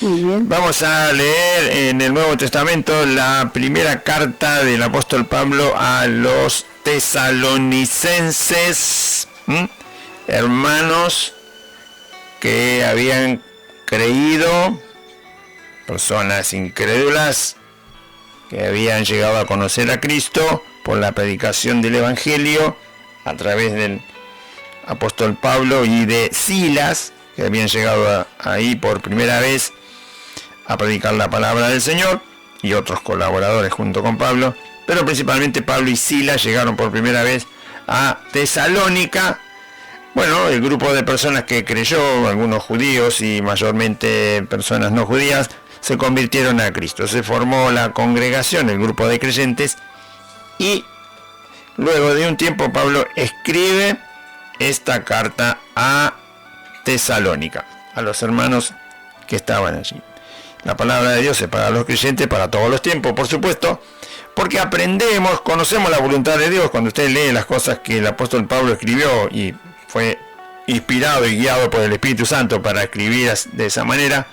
Muy bien. Vamos a leer en el Nuevo Testamento la primera carta del apóstol Pablo a los tesalonicenses, hermanos que habían creído, personas incrédulas que habían llegado a conocer a Cristo por la predicación del Evangelio a través del apóstol Pablo y de Silas, que habían llegado ahí por primera vez a predicar la palabra del Señor, y otros colaboradores junto con Pablo, pero principalmente Pablo y Silas llegaron por primera vez a Tesalónica. Bueno, el grupo de personas que creyó, algunos judíos y mayormente personas no judías, se convirtieron a Cristo. Se formó la congregación, el grupo de creyentes, y luego de un tiempo Pablo escribe esta carta a Tesalónica, a los hermanos que estaban allí. La palabra de Dios es para los creyentes, para todos los tiempos, por supuesto, porque aprendemos, conocemos la voluntad de Dios. Cuando usted lee las cosas que el apóstol Pablo escribió y fue inspirado y guiado por el Espíritu Santo para escribir de esa manera,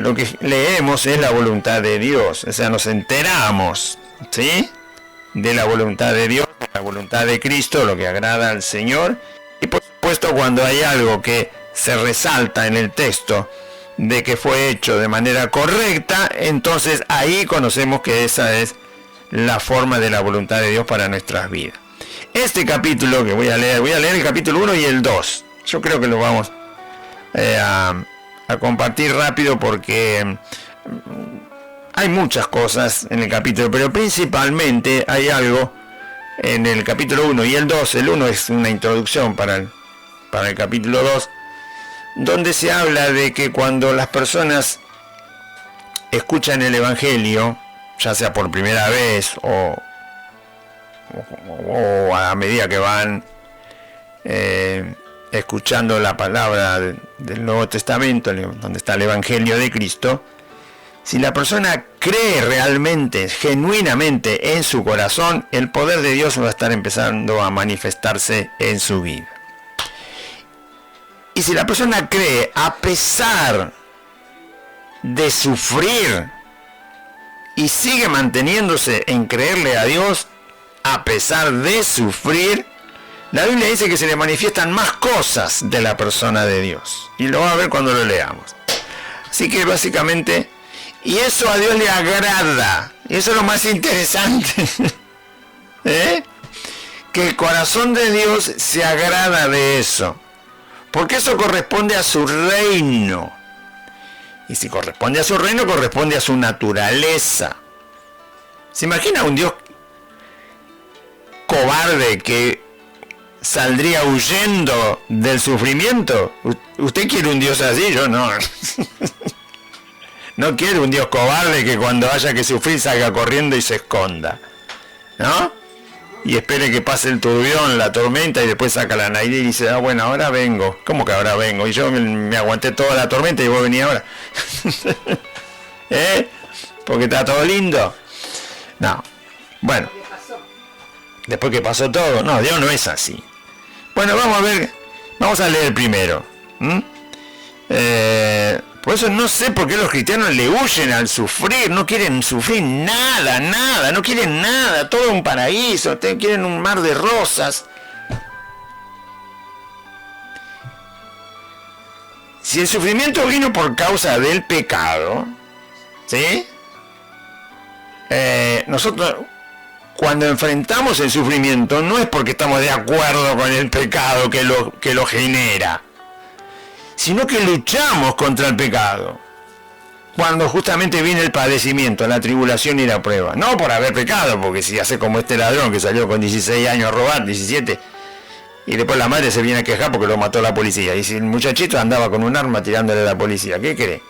lo que leemos es la voluntad de Dios. O sea, nos enteramos, ¿sí?, de la voluntad de Dios, de la voluntad de Cristo, lo que agrada al Señor. Y por supuesto, cuando hay algo que se resalta en el texto de que fue hecho de manera correcta, entonces ahí conocemos que esa es la forma de la voluntad de Dios para nuestras vidas. Este capítulo que voy a leer el capítulo 1 y el 2. Yo creo que lo vamos a compartir rápido porque hay muchas cosas en el capítulo, pero principalmente hay algo en el capítulo 1 y el 2. El 1 es una introducción para el capítulo 2, donde se habla de que cuando las personas escuchan el Evangelio, ya sea por primera vez o a medida que van escuchando la palabra del Nuevo Testamento, donde está el Evangelio de Cristo, si la persona cree realmente, genuinamente en su corazón, el poder de Dios va a estar empezando a manifestarse en su vida. Y si la persona cree a pesar de sufrir y sigue manteniéndose en creerle a Dios a pesar de sufrir, la Biblia dice que se le manifiestan más cosas de la persona de Dios. Y lo va a ver cuando lo leamos. Así que básicamente, y eso a Dios le agrada. Y eso es lo más interesante. Que el corazón de Dios se agrada de eso. Porque eso corresponde a su reino. Y si corresponde a su reino, corresponde a su naturaleza. ¿Se imagina un Dios cobarde que saldría huyendo del sufrimiento? ¿Usted quiere un Dios así? Yo no. No quiero un Dios cobarde que cuando haya que sufrir salga corriendo y se esconda, ¿no? Y espere que pase el turbión, la tormenta, y después saca la nariz y dice, bueno, ahora vengo. ¿Cómo que ahora vengo? Y yo me aguanté toda la tormenta y vos venís ahora. Porque está todo lindo. No. Bueno. Después que pasó todo. No, Dios no es así. Bueno, vamos a leer primero. Por eso no sé por qué los cristianos le huyen al sufrir, no quieren sufrir nada, no quieren nada, todo un paraíso, quieren un mar de rosas. Si el sufrimiento vino por causa del pecado, ¿sí? Nosotros cuando enfrentamos el sufrimiento no es porque estamos de acuerdo con el pecado que lo genera, sino que luchamos contra el pecado. Cuando justamente viene el padecimiento, la tribulación y la prueba. No por haber pecado, porque si hace como este ladrón que salió con 16 años a robar, 17, y después la madre se viene a quejar porque lo mató la policía. Y si el muchachito andaba con un arma tirándole a la policía, ¿qué cree?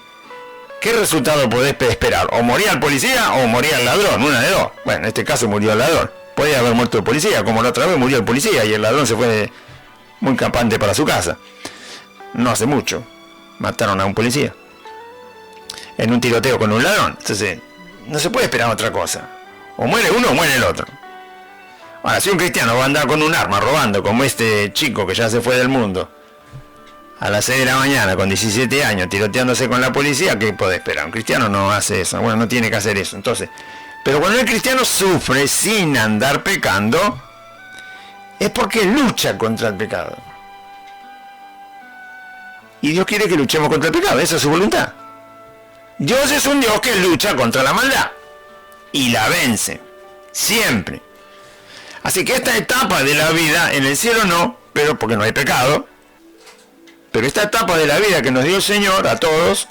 ¿Qué resultado podés esperar? O moría el policía o moría el ladrón, una de dos. Bueno, en este caso murió el ladrón. Podía haber muerto el policía, como la otra vez murió el policía y el ladrón se fue muy campante para su casa. No hace mucho mataron a un policía en un tiroteo con un ladrón. Entonces no se puede esperar otra cosa, o muere uno o muere el otro. Ahora, si un cristiano va a andar con un arma robando como este chico que ya se fue del mundo, a las 6 de la mañana con 17 años tiroteándose con la policía, ¿qué puede esperar? Un cristiano no hace eso, bueno, no tiene que hacer eso. Entonces, pero cuando el cristiano sufre sin andar pecando, es porque lucha contra el pecado. Y Dios quiere que luchemos contra el pecado, esa es su voluntad. Dios es un Dios que lucha contra la maldad y la vence, siempre. Así que esta etapa de la vida, en el cielo no, pero porque no hay pecado, pero esta etapa de la vida que nos dio el Señor a todos,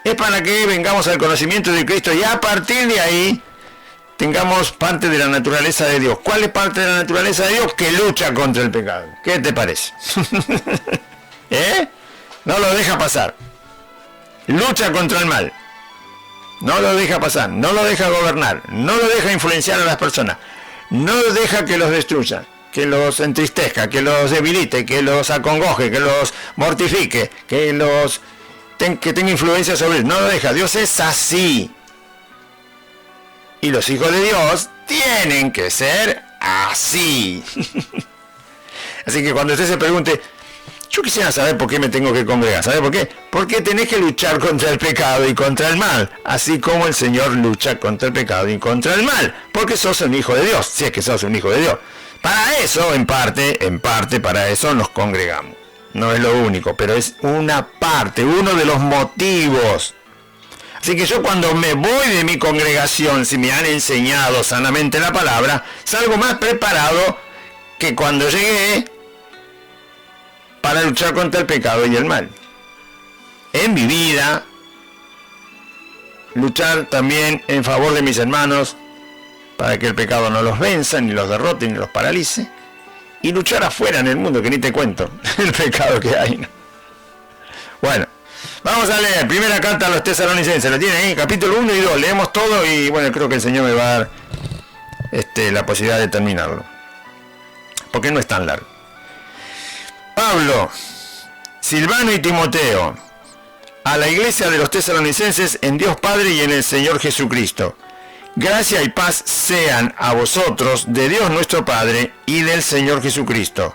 es para que vengamos al conocimiento de Cristo y a partir de ahí tengamos parte de la naturaleza de Dios. ¿Cuál es parte de la naturaleza de Dios? Que lucha contra el pecado. ¿Qué te parece? No lo deja pasar. Lucha contra el mal. No lo deja pasar, no lo deja gobernar, no lo deja influenciar a las personas, no lo deja que los destruya, que los entristezca, que los debilite, que los acongoje, que los mortifique, que tenga influencia sobre él. No lo deja. Dios es así. Y los hijos de Dios tienen que ser así. Así que cuando usted se pregunte, yo quisiera saber por qué me tengo que congregar. ¿Sabe por qué? Porque tenés que luchar contra el pecado y contra el mal, así como el Señor lucha contra el pecado y contra el mal, porque sos un hijo de Dios, si es que sos un hijo de Dios. Para eso, en parte, para eso nos congregamos. No es lo único, pero es una parte, uno de los motivos. Así que yo cuando me voy de mi congregación, si me han enseñado sanamente la palabra, salgo más preparado que cuando llegué para luchar contra el pecado y el mal. En mi vida, luchar también en favor de mis hermanos, para que el pecado no los venza, ni los derrote, ni los paralice. Y luchar afuera en el mundo, que ni te cuento, el pecado que hay, ¿no? Bueno, vamos a leer, primera carta a los Tesalonicenses, ¿la tiene ahí? Capítulo 1 y 2, leemos todo y bueno, creo que el Señor me va a dar la posibilidad de terminarlo. Porque no es tan largo. Pablo, Silvano y Timoteo, a la iglesia de los Tesalonicenses en Dios Padre y en el Señor Jesucristo. Gracia y paz sean a vosotros de Dios nuestro Padre y del Señor Jesucristo.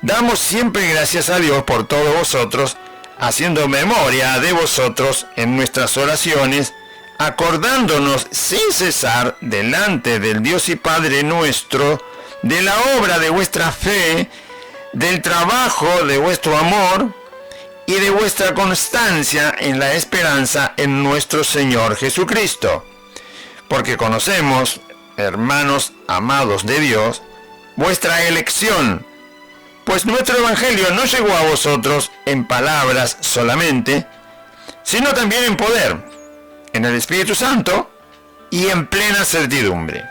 Damos siempre gracias a Dios por todos vosotros, haciendo memoria de vosotros en nuestras oraciones, acordándonos sin cesar delante del Dios y Padre nuestro, de la obra de vuestra fe, del trabajo de vuestro amor y de vuestra constancia en la esperanza en nuestro Señor Jesucristo. Porque conocemos, hermanos amados de Dios, vuestra elección, pues nuestro evangelio no llegó a vosotros en palabras solamente, sino también en poder, en el Espíritu Santo y en plena certidumbre.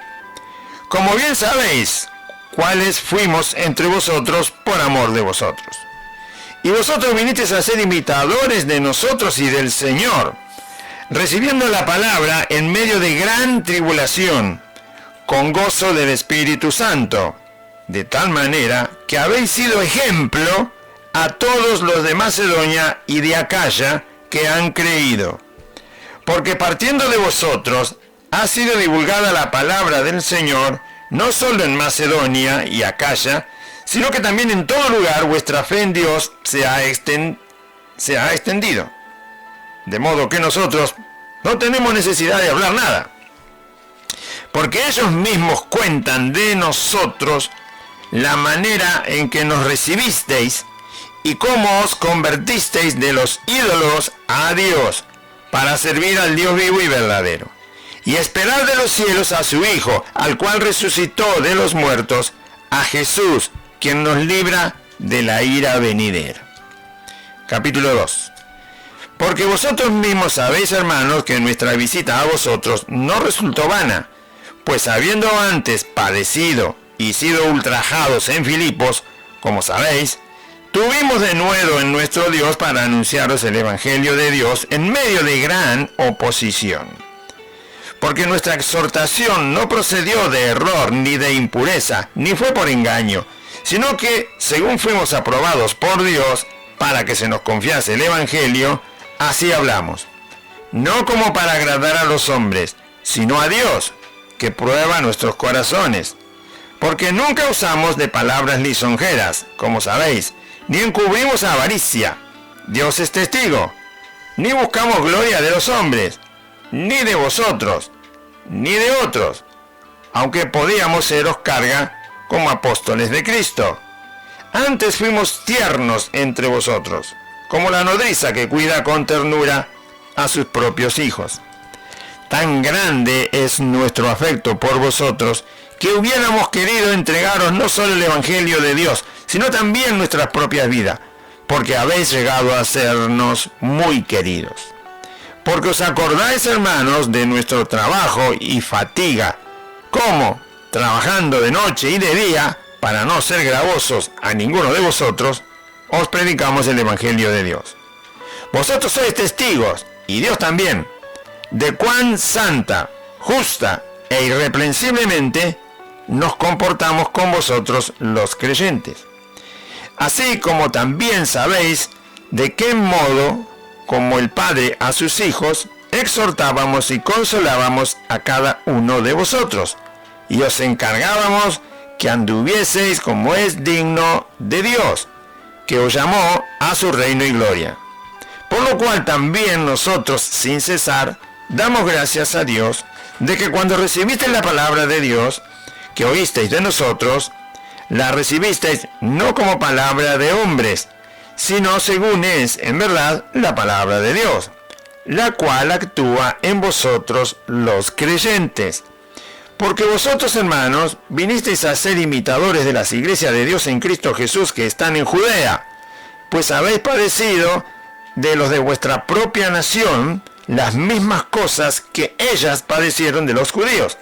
Como bien sabéis, cuáles fuimos entre vosotros por amor de vosotros. Y vosotros vinisteis a ser imitadores de nosotros y del Señor, recibiendo la palabra en medio de gran tribulación, con gozo del Espíritu Santo, de tal manera que habéis sido ejemplo a todos los de Macedonia y de Acaya que han creído. Porque partiendo de vosotros ha sido divulgada la palabra del Señor, no solo en Macedonia y Acaya, sino que también en todo lugar vuestra fe en Dios se ha extendido. De modo que nosotros no tenemos necesidad de hablar nada, porque ellos mismos cuentan de nosotros la manera en que nos recibisteis y cómo os convertisteis de los ídolos a Dios, para servir al Dios vivo y verdadero, y esperar de los cielos a su Hijo, al cual resucitó de los muertos, a Jesús, quien nos libra de la ira venidera. Capítulo 2. Porque vosotros mismos sabéis, hermanos, que nuestra visita a vosotros no resultó vana, pues habiendo antes padecido y sido ultrajados en Filipos, como sabéis, tuvimos de nuevo en nuestro Dios para anunciaros el Evangelio de Dios en medio de gran oposición. Porque nuestra exhortación no procedió de error ni de impureza, ni fue por engaño, sino que, según fuimos aprobados por Dios para que se nos confiase el Evangelio, así hablamos, no como para agradar a los hombres, sino a Dios, que prueba nuestros corazones, Porque nunca usamos de palabras lisonjeras, como sabéis, ni encubrimos avaricia. Dios es testigo. Ni buscamos gloria de los hombres, ni de vosotros, ni de otros, aunque podíamos seros carga como apóstoles de Cristo. Antes fuimos tiernos entre vosotros, como la nodriza que cuida con ternura a sus propios hijos. Tan grande es nuestro afecto por vosotros, que hubiéramos querido entregaros no solo el Evangelio de Dios, sino también nuestras propias vidas, porque habéis llegado a sernos muy queridos. Porque os acordáis, hermanos, de nuestro trabajo y fatiga, cómo, trabajando de noche y de día, para no ser gravosos a ninguno de vosotros, os predicamos el Evangelio de Dios. Vosotros sois testigos, y Dios también, de cuán santa, justa e irreprensiblemente nos comportamos con vosotros los creyentes. Así como también sabéis de qué modo, como el Padre a sus hijos, exhortábamos y consolábamos a cada uno de vosotros, y os encargábamos que anduvieseis como es digno de Dios, que os llamó a su reino y gloria. Por lo cual también nosotros, sin cesar, damos gracias a Dios, de que cuando recibisteis la palabra de Dios, que oísteis de nosotros, la recibisteis no como palabra de hombres, sino según es, en verdad, la palabra de Dios, la cual actúa en vosotros los creyentes. Porque vosotros, hermanos, vinisteis a ser imitadores de las iglesias de Dios en Cristo Jesús que están en Judea, pues habéis padecido de los de vuestra propia nación las mismas cosas que ellas padecieron de los judíos,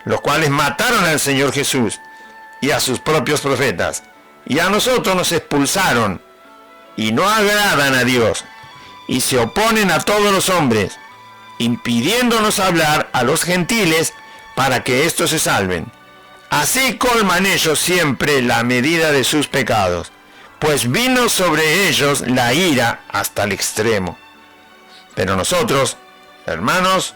los cuales mataron al Señor Jesús y a sus propios profetas, y a nosotros nos expulsaron, y no agradan a Dios, y se oponen a todos los hombres, impidiéndonos hablar a los gentiles para que éstos se salven. Así colman ellos siempre la medida de sus pecados, pues vino sobre ellos la ira hasta el extremo. Pero nosotros, hermanos,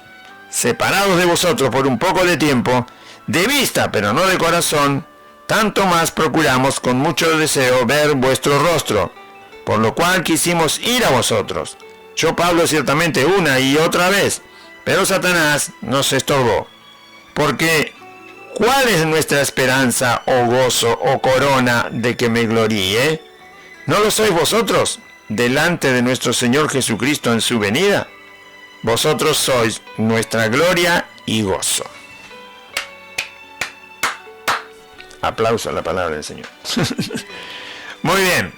separados de vosotros por un poco de tiempo, de vista pero no de corazón, tanto más procuramos con mucho deseo ver vuestro rostro, por lo cual quisimos ir a vosotros. Yo, Pablo, ciertamente una y otra vez, pero Satanás nos estorbó. Porque, ¿cuál es nuestra esperanza o gozo o corona de que me gloríe? ¿No lo sois vosotros delante de nuestro Señor Jesucristo en su venida? Vosotros sois nuestra gloria y gozo. Aplauso a la palabra del Señor. Muy bien.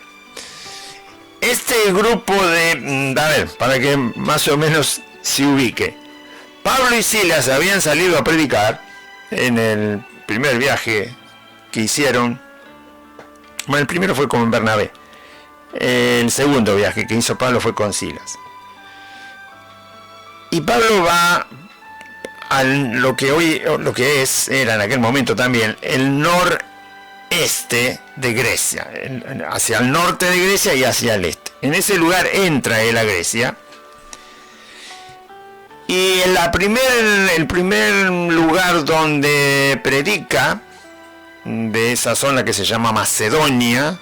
Este grupo de... A ver, para que más o menos se ubique. Pablo y Silas habían salido a predicar en el primer viaje que hicieron. Bueno, el primero fue con Bernabé. El segundo viaje que hizo Pablo fue con Silas. Y Pablo va a lo que era en aquel momento también el noreste de Grecia, hacia el norte de Grecia y hacia el este. En ese lugar entra él a Grecia. Y el primer lugar donde predica, de esa zona que se llama Macedonia,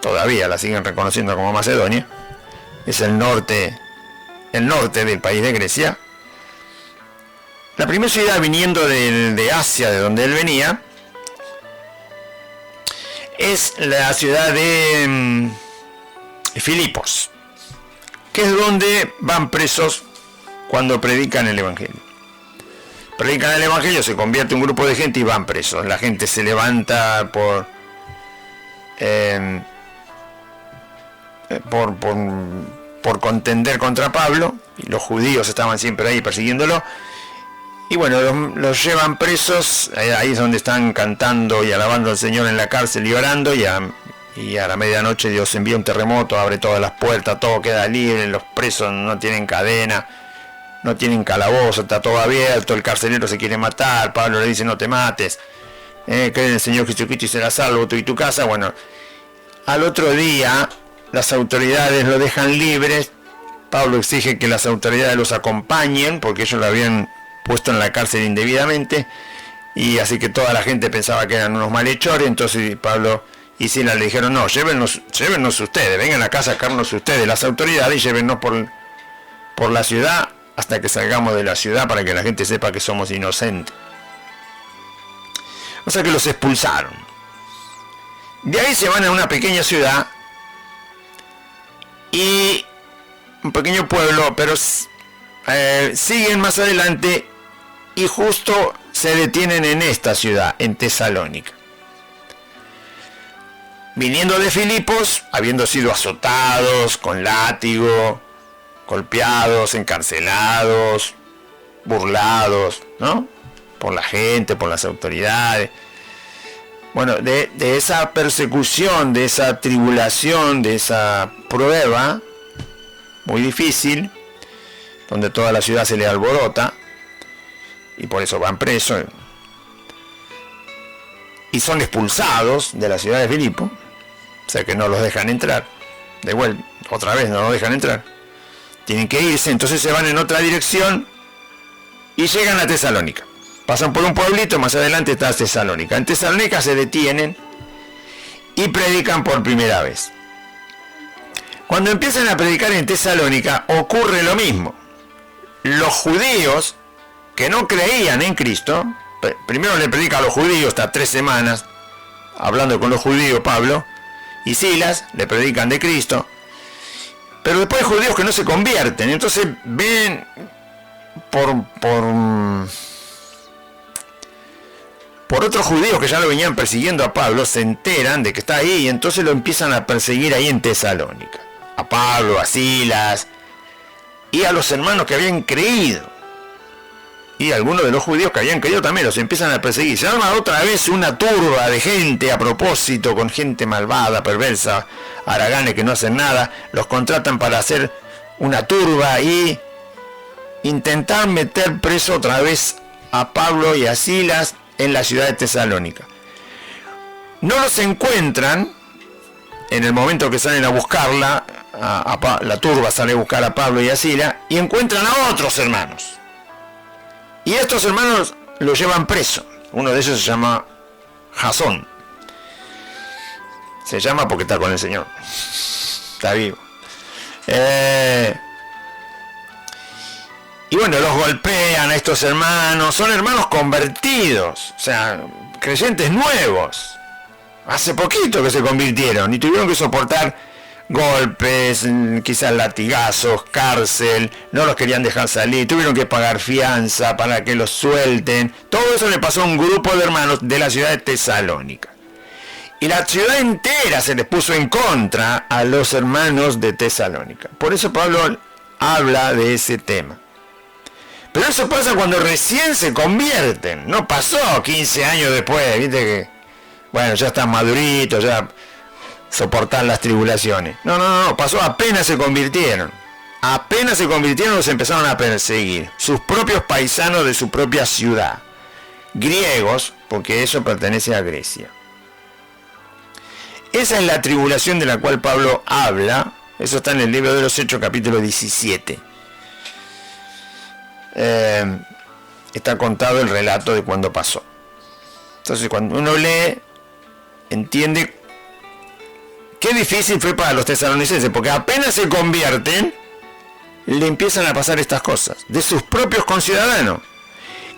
todavía la siguen reconociendo como Macedonia, es el norte del país de Grecia. La primera ciudad viniendo de Asia, de donde él venía, es la ciudad de Filipos, que es donde van presos cuando predican el Evangelio. Predican el Evangelio, se convierte un grupo de gente y van presos. La gente se levanta por contender contra Pablo, y los judíos estaban siempre ahí persiguiéndolo. Y bueno, los llevan presos, ahí es donde están cantando y alabando al Señor en la cárcel y orando, y a la medianoche Dios envía un terremoto, abre todas las puertas, todo queda libre, los presos no tienen cadena, no tienen calabozo, está todo abierto, el carcelero se quiere matar, Pablo le dice no te mates, cree en el Señor Jesucristo y serás salvo tú y tu casa. Bueno, al otro día las autoridades lo dejan libres. Pablo exige que las autoridades los acompañen porque ellos lo habían puesto en la cárcel indebidamente, y así que toda la gente pensaba que eran unos malhechores. Entonces Pablo y Silas le dijeron, no, llévennos ustedes, vengan acá a sacarnos ustedes las autoridades y llévennos por la ciudad hasta que salgamos de la ciudad para que la gente sepa que somos inocentes. O sea que los expulsaron. De ahí se van a una pequeña ciudad y un pequeño pueblo, pero siguen más adelante y justo se detienen en esta ciudad, en Tesalónica. Viniendo de Filipos, habiendo sido azotados con látigo, golpeados, encarcelados, burlados, ¿no? Por la gente, por las autoridades. Bueno, de esa persecución, de esa tribulación, de esa prueba muy difícil, donde toda la ciudad se le alborota, y por eso van presos, y son expulsados de la ciudad de Filipo, o sea que no los dejan entrar, de vuelta, otra vez no los dejan entrar, tienen que irse, entonces se van en otra dirección, y llegan a Tesalónica. Pasan por un pueblito, más adelante está Tesalónica. En Tesalónica se detienen y predican por primera vez. Cuando empiezan a predicar en Tesalónica ocurre lo mismo. Los judíos que no creían en Cristo, primero le predica a los judíos, hasta 3 semanas, hablando con los judíos Pablo, y Silas le predican de Cristo, pero después hay judíos que no se convierten, entonces ven por otros judíos que ya lo venían persiguiendo a Pablo, se enteran de que está ahí y entonces lo empiezan a perseguir ahí en Tesalónica. A Pablo, a Silas y a los hermanos que habían creído. Y algunos de los judíos que habían creído también los empiezan a perseguir. Se arma otra vez una turba de gente a propósito, con gente malvada, perversa, haraganes que no hacen nada. Los contratan para hacer una turba y intentar meter preso otra vez a Pablo y a Silas en la ciudad de Tesalónica. No los encuentran en el momento que salen a buscarla, la turba sale a buscar a Pablo y a Silas, y encuentran a otros hermanos. Y estos hermanos los llevan preso. Uno de ellos se llama Jasón. Se llama porque está con el Señor. Está vivo. Y bueno, los golpean a estos hermanos, son hermanos convertidos, o sea, creyentes nuevos. Hace poquito que se convirtieron y tuvieron que soportar golpes, quizás latigazos, cárcel, no los querían dejar salir, tuvieron que pagar fianza para que los suelten. Todo eso le pasó a un grupo de hermanos de la ciudad de Tesalónica. Y la ciudad entera se les puso en contra a los hermanos de Tesalónica. Por eso Pablo habla de ese tema. Pero eso pasa cuando recién se convierten. No pasó 15 años después, viste que, bueno, ya están maduritos, ya soportan las tribulaciones. No, pasó apenas se convirtieron. Apenas se convirtieron los empezaron a perseguir. Sus propios paisanos de su propia ciudad. Griegos, porque eso pertenece a Grecia. Esa es la tribulación de la cual Pablo habla. Eso está en el libro de los Hechos, capítulo 17. Está contado el relato de cuando pasó. Entonces cuando uno lee, entiende qué difícil fue para los tesalonicenses, porque apenas se convierten, le empiezan a pasar estas cosas, de sus propios conciudadanos,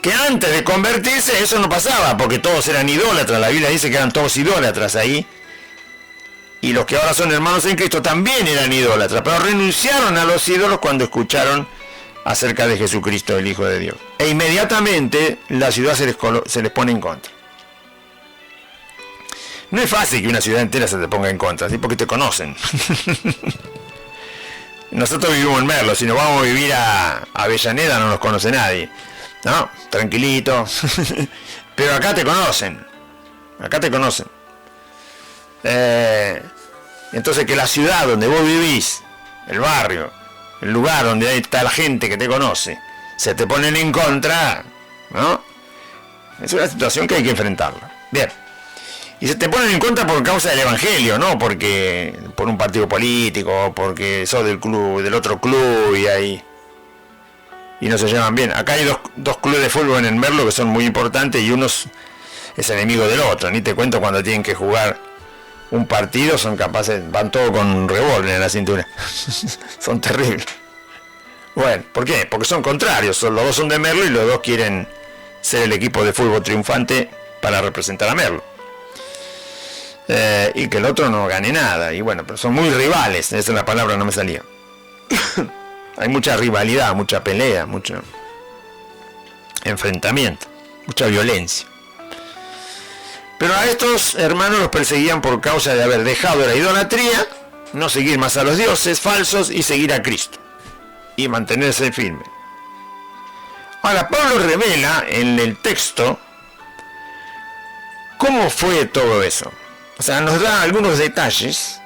que antes de convertirse eso no pasaba, porque todos eran idólatras. La Biblia dice que eran todos idólatras ahí, y los que ahora son hermanos en Cristo también eran idólatras, pero renunciaron a los ídolos cuando escucharon acerca de Jesucristo, el Hijo de Dios. E inmediatamente la ciudad se les pone en contra. No es fácil que una ciudad entera se te ponga en contra, ¿sí? Porque te conocen. Nosotros vivimos en Merlo, si nos vamos a vivir a Avellaneda no nos conoce nadie. ¿No? Tranquilito. Pero acá te conocen. Acá te conocen. Entonces que la ciudad donde vos vivís, el barrio, el lugar donde está la gente que te conoce, se te ponen en contra, ¿no? Es una situación que hay que enfrentarla. Bien. Y se te ponen en contra por causa del evangelio, no porque por un partido político, porque sos del club, del otro club y ahí. y no se llevan bien. Acá hay dos clubes de fútbol en el Merlo que son muy importantes y uno es enemigo del otro. Ni te cuento cuando tienen que jugar un partido, son capaces, van todos con un revólver en la cintura. Son terribles. Bueno, ¿por qué? Porque son contrarios. Los dos son de Merlo y los dos quieren ser el equipo de fútbol triunfante para representar a Merlo. Y que el otro no gane nada. Y bueno, pero son muy rivales. Esa es la palabra, no me salía. Hay mucha rivalidad, mucha pelea, mucho enfrentamiento, mucha violencia. Pero a estos hermanos los perseguían por causa de haber dejado la idolatría, no seguir más a los dioses falsos y seguir a Cristo. Y mantenerse firme. Ahora, Pablo revela en el texto cómo fue todo eso. O sea, nos da algunos detalles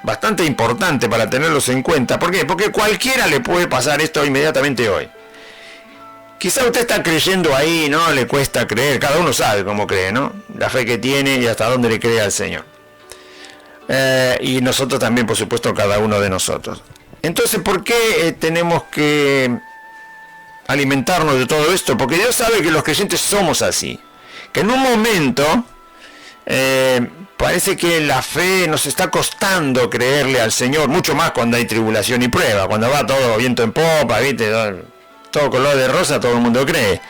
bastante importantes para tenerlos en cuenta. ¿Por qué? Porque cualquiera le puede pasar esto inmediatamente hoy. Quizá usted está creyendo ahí, ¿no? Le cuesta creer. Cada uno sabe cómo cree, ¿no? La fe que tiene y hasta dónde le cree al Señor. Y nosotros también, por supuesto, cada uno de nosotros. Entonces, ¿por qué tenemos que alimentarnos de todo esto? Porque Dios sabe que los creyentes somos así. Que en un momento parece que la fe nos está costando creerle al Señor, mucho más cuando hay tribulación y prueba. Cuando va todo viento en popa, ¿viste? Todo color de rosa, todo el mundo cree.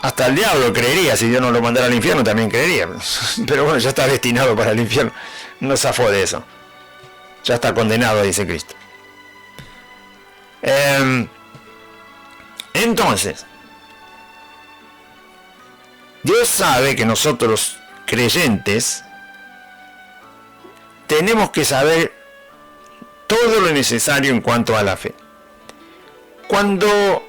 Hasta el diablo creería, si Dios no lo mandara al infierno también creería. Pero bueno, ya está destinado para el infierno. No zafó de eso. Ya está condenado, dice Cristo. Entonces, Dios sabe que nosotros creyentes tenemos que saber todo lo necesario en cuanto a la fe. Cuando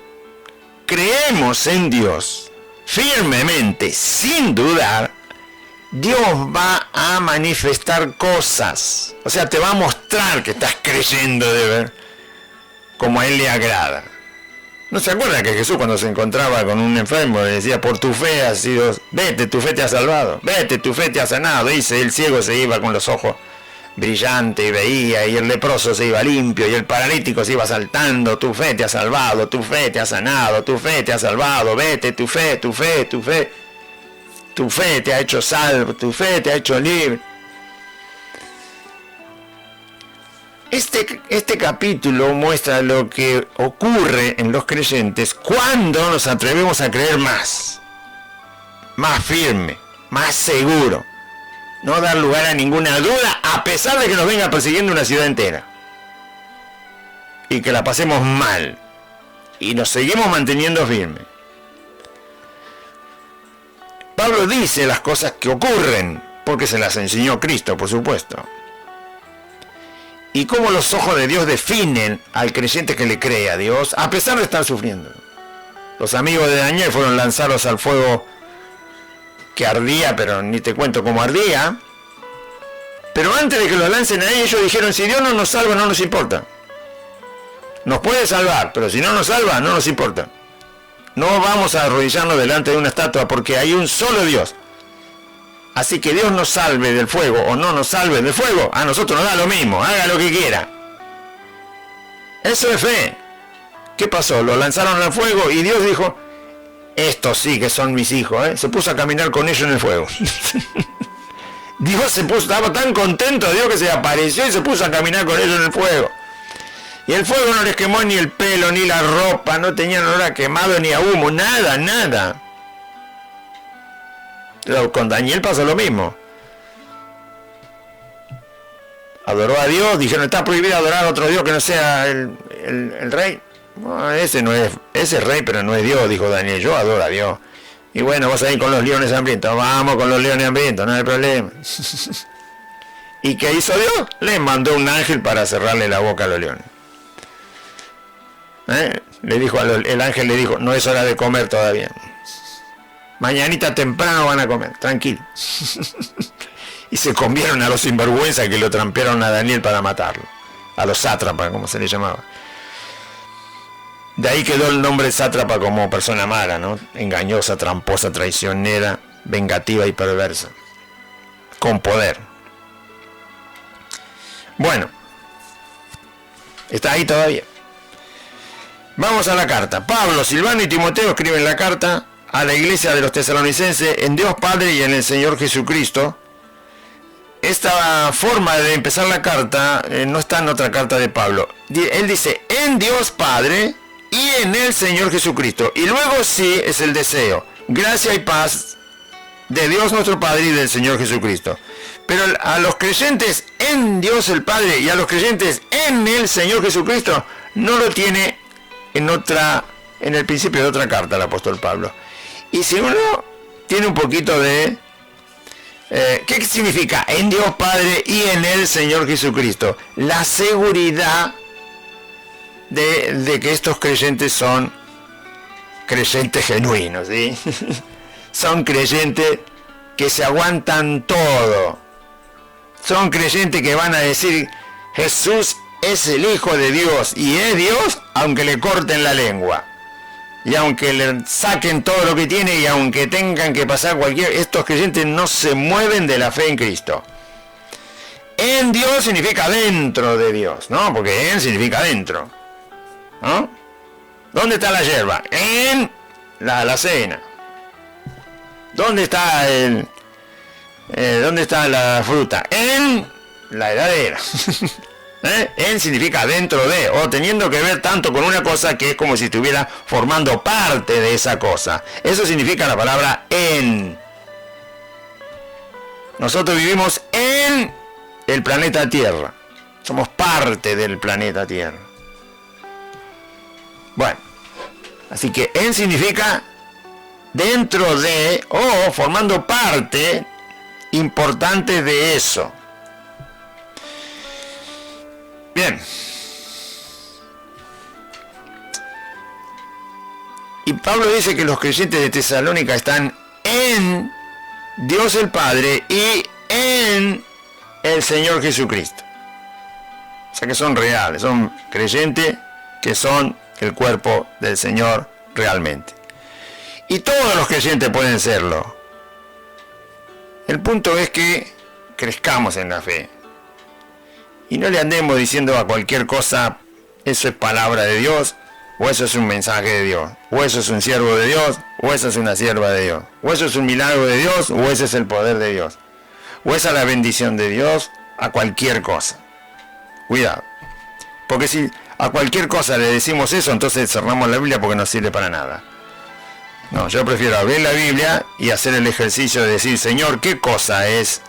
creemos en Dios firmemente, sin dudar, Dios va a manifestar cosas. O sea, te va a mostrar que estás creyendo de ver como a Él le agrada. ¿No se acuerda que Jesús cuando se encontraba con un enfermo le decía, por tu fe has sido, vete, tu fe te ha salvado, vete, tu fe te ha sanado? Dice, el ciego se iba con los ojos brillantes y veía, y el leproso se iba limpio, y el paralítico se iba saltando, tu fe te ha salvado, tu fe te ha sanado, tu fe te ha salvado, vete, tu fe, tu fe, tu fe, tu fe te ha hecho salvo, tu fe te ha hecho libre. Este capítulo muestra lo que ocurre en los creyentes cuando nos atrevemos a creer más firme, más seguro, no dar lugar a ninguna duda, a pesar de que nos venga persiguiendo una ciudad entera y que la pasemos mal y nos seguimos manteniendo firmes. Pablo dice las cosas que ocurren porque se las enseñó Cristo, por supuesto. Y cómo los ojos de Dios definen al creyente que le cree a Dios, a pesar de estar sufriendo. Los amigos de Daniel fueron lanzados al fuego que ardía, pero ni te cuento cómo ardía. Pero antes de que los lancen a ellos dijeron, si Dios no nos salva, no nos importa. Nos puede salvar, pero si no nos salva, no nos importa. No vamos a arrodillarnos delante de una estatua porque hay un solo Dios. Así que Dios nos salve del fuego o no nos salve del fuego, a nosotros nos da lo mismo, haga lo que quiera. Eso es fe. ¿Qué pasó? Lo lanzaron al fuego y Dios dijo, estos sí que son mis hijos, ¿eh? Se puso a caminar con ellos en el fuego. Dios estaba tan contento, Dios, que se apareció y se puso a caminar con ellos en el fuego. Y el fuego no les quemó ni el pelo, ni la ropa, no tenían olor a quemado ni a humo, nada, nada. Con Daniel pasó lo mismo. Adoró a Dios, dijeron, está prohibido adorar a otro Dios que no sea el rey. No, ese no es, ese es rey, pero no es Dios, dijo Daniel, yo adoro a Dios. Y bueno, vas a ir con los leones hambrientos, vamos con los leones hambrientos, no hay problema. ¿Y qué hizo Dios? Le mandó un ángel para cerrarle la boca a los leones. Le dijo el ángel le dijo, no es hora de comer todavía. Mañanita temprano van a comer, tranquilo. Y se comieron a los sinvergüenzas que lo trampearon a Daniel para matarlo. A los sátrapas, como se le llamaba. De ahí quedó el nombre sátrapa como persona mala, ¿no? Engañosa, tramposa, traicionera, vengativa y perversa. Con poder. Bueno. Está ahí todavía. Vamos a la carta. Pablo, Silvano y Timoteo escriben la carta a la iglesia de los tesalonicenses en Dios Padre y en el Señor Jesucristo. Esta forma de empezar la carta no está en otra carta de Pablo. Él dice, en Dios Padre y en el Señor Jesucristo. Y luego sí es el deseo. Gracia y paz de Dios nuestro Padre y del Señor Jesucristo. Pero a los creyentes en Dios el Padre y a los creyentes en el Señor Jesucristo no lo tiene en el principio de otra carta el apóstol Pablo. Y si uno tiene un poquito de... ¿qué significa? En Dios Padre y en el Señor Jesucristo. La seguridad de que estos creyentes son creyentes genuinos, ¿sí? Son creyentes que se aguantan todo. Son creyentes que van a decir, Jesús es el Hijo de Dios y es Dios, aunque le corten la lengua. Y aunque le saquen todo lo que tiene y aunque tengan que pasar estos creyentes no se mueven de la fe en Cristo. En Dios significa dentro de Dios, ¿no? Porque en significa dentro, ¿no? ¿Dónde está la hierba? En la cena. ¿Dónde está dónde está la fruta? En la heladera. En significa dentro de, o teniendo que ver tanto con una cosa que es como si estuviera formando parte de esa cosa. Eso significa la palabra en. Nosotros vivimos en el planeta Tierra. Somos parte del planeta Tierra. Bueno, así que en significa dentro de, o formando parte importante de eso. Bien. Y Pablo dice que los creyentes de Tesalónica están en Dios el Padre y en el Señor Jesucristo. O sea que son reales, son creyentes que son el cuerpo del Señor realmente. Y todos los creyentes pueden serlo. El punto es que crezcamos en la fe. Y no le andemos diciendo a cualquier cosa, eso es palabra de Dios, o eso es un mensaje de Dios, o eso es un siervo de Dios, o eso es una sierva de Dios, o eso es un milagro de Dios, o ese es el poder de Dios, o esa es la bendición de Dios a cualquier cosa. Cuidado. Porque si a cualquier cosa le decimos eso, entonces cerramos la Biblia porque no sirve para nada. No, yo prefiero abrir la Biblia y hacer el ejercicio de decir, Señor, ¿qué cosa es